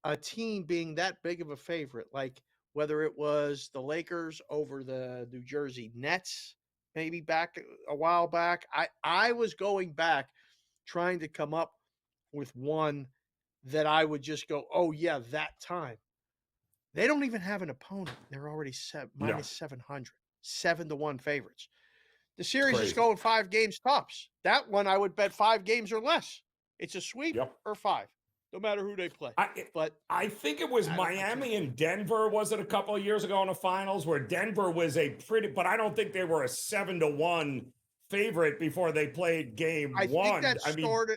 a team being that big of a favorite, like whether it was the Lakers over the New Jersey Nets, maybe back a while back. I was going back trying to come up with one that I would just go, oh, yeah, that time. They don't even have an opponent. They're already minus 700, 7-1 favorites. The series is going 5 games tops. That one I would bet 5 games or less. It's a sweep or 5, no matter who they play. But I think it was Miami and Denver, was it a couple of years ago in the finals, where Denver was but I don't think they were a 7-1 favorite before they played game 1.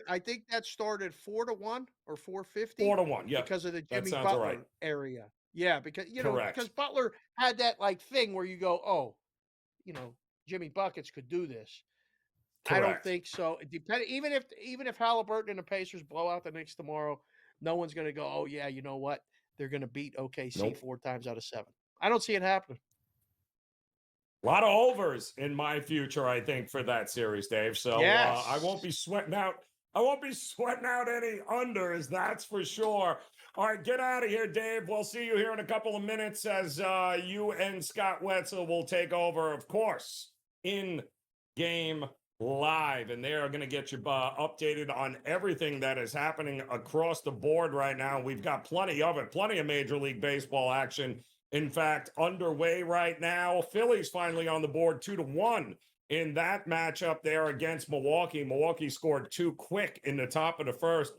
I think that started 4-1 or 450. 4-1, yeah. Because of the Jimmy sounds Butler right. area. Yeah, because Correct. because Butler had that thing where you go, oh, Jimmy Buckets could do this. Correct. I don't think so. Even if Halliburton and the Pacers blow out the Knicks tomorrow, no one's going to go, oh yeah, you know what? They're going to beat OKC 4 times out of 7. I don't see it happening. A lot of overs in my future, I think, for that series, Dave. So yes. I won't be sweating out. I won't be sweating out any unders, that's for sure. All right, get out of here, Dave. We'll see you here in a couple of minutes as you and Scott Wetzel will take over, of course, in game live. And they are going to get you updated on everything that is happening across the board right now. We've got plenty of it, plenty of Major League Baseball action. In fact, underway right now. Phillies finally on the board 2-1 in that matchup there against Milwaukee. Milwaukee scored 2 quick in the top of the first.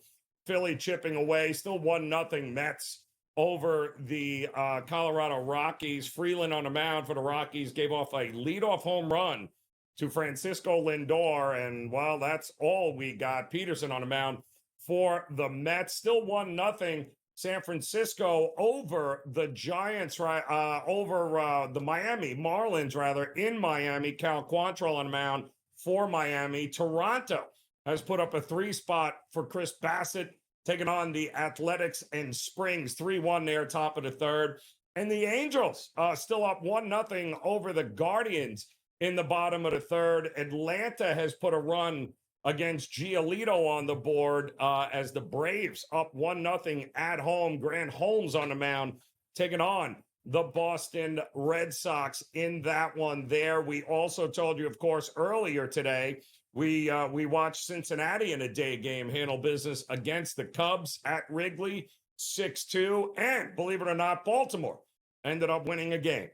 Philly chipping away, still 1-0 Mets over the Colorado Rockies. Freeland on the mound for the Rockies gave off a leadoff home run to Francisco Lindor, and well, that's all we got. Peterson on the mound for the Mets, still 1-0. San Francisco over the Giants, over the Miami Marlins, rather, in Miami. Cal Quantrill on the mound for Miami. Toronto has put up a 3-spot for Chris Bassett, taking on the Athletics and Springs. 3-1 there, top of the third. And the Angels still up 1-0 over the Guardians in the bottom of the third. Atlanta has put a run against Giolito on the board as the Braves up 1-0 at home. Grant Holmes on the mound, taking on the Boston Red Sox in that one there. We also told you, of course, earlier today, we watched Cincinnati in a day game handle business against the Cubs at Wrigley, 6-2. And believe it or not, Baltimore ended up winning a game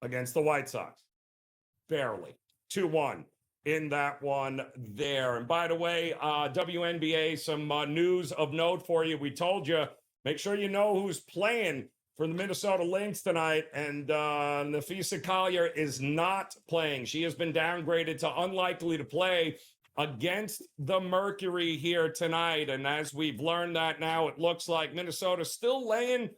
against the White Sox. Barely. 2-1 in that one there. And by the way, WNBA, some news of note for you. We told you, make sure you know who's playing for the Minnesota Lynx tonight. And Nafisa Collier is not playing. She has been downgraded to unlikely to play against the Mercury here tonight. And as we've learned that now, it looks like Minnesota still laying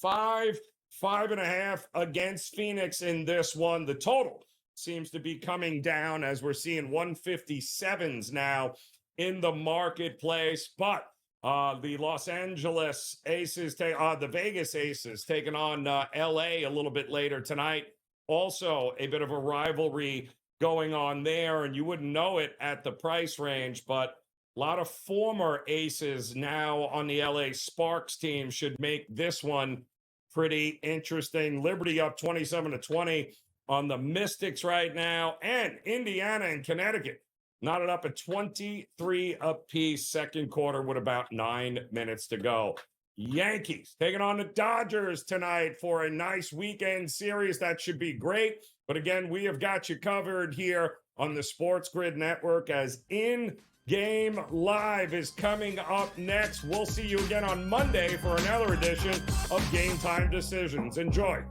5.5 against Phoenix in this one. The total seems to be coming down as we're seeing 157s now in the marketplace. But the Los Angeles Aces, the Vegas Aces taking on LA a little bit later tonight. Also a bit of a rivalry going on there, and you wouldn't know it at the price range, but a lot of former Aces now on the LA Sparks team should make this one pretty interesting. Liberty up 27-20 on the Mystics right now, and Indiana and Connecticut knotted up at 23 apiece, second quarter with about 9 minutes to go. Yankees taking on the Dodgers tonight for a nice weekend series. That should be great. But again, we have got you covered here on the SportsGrid Network as In Game Live is coming up next. We'll see you again on Monday for another edition of Game Time Decisions. Enjoy.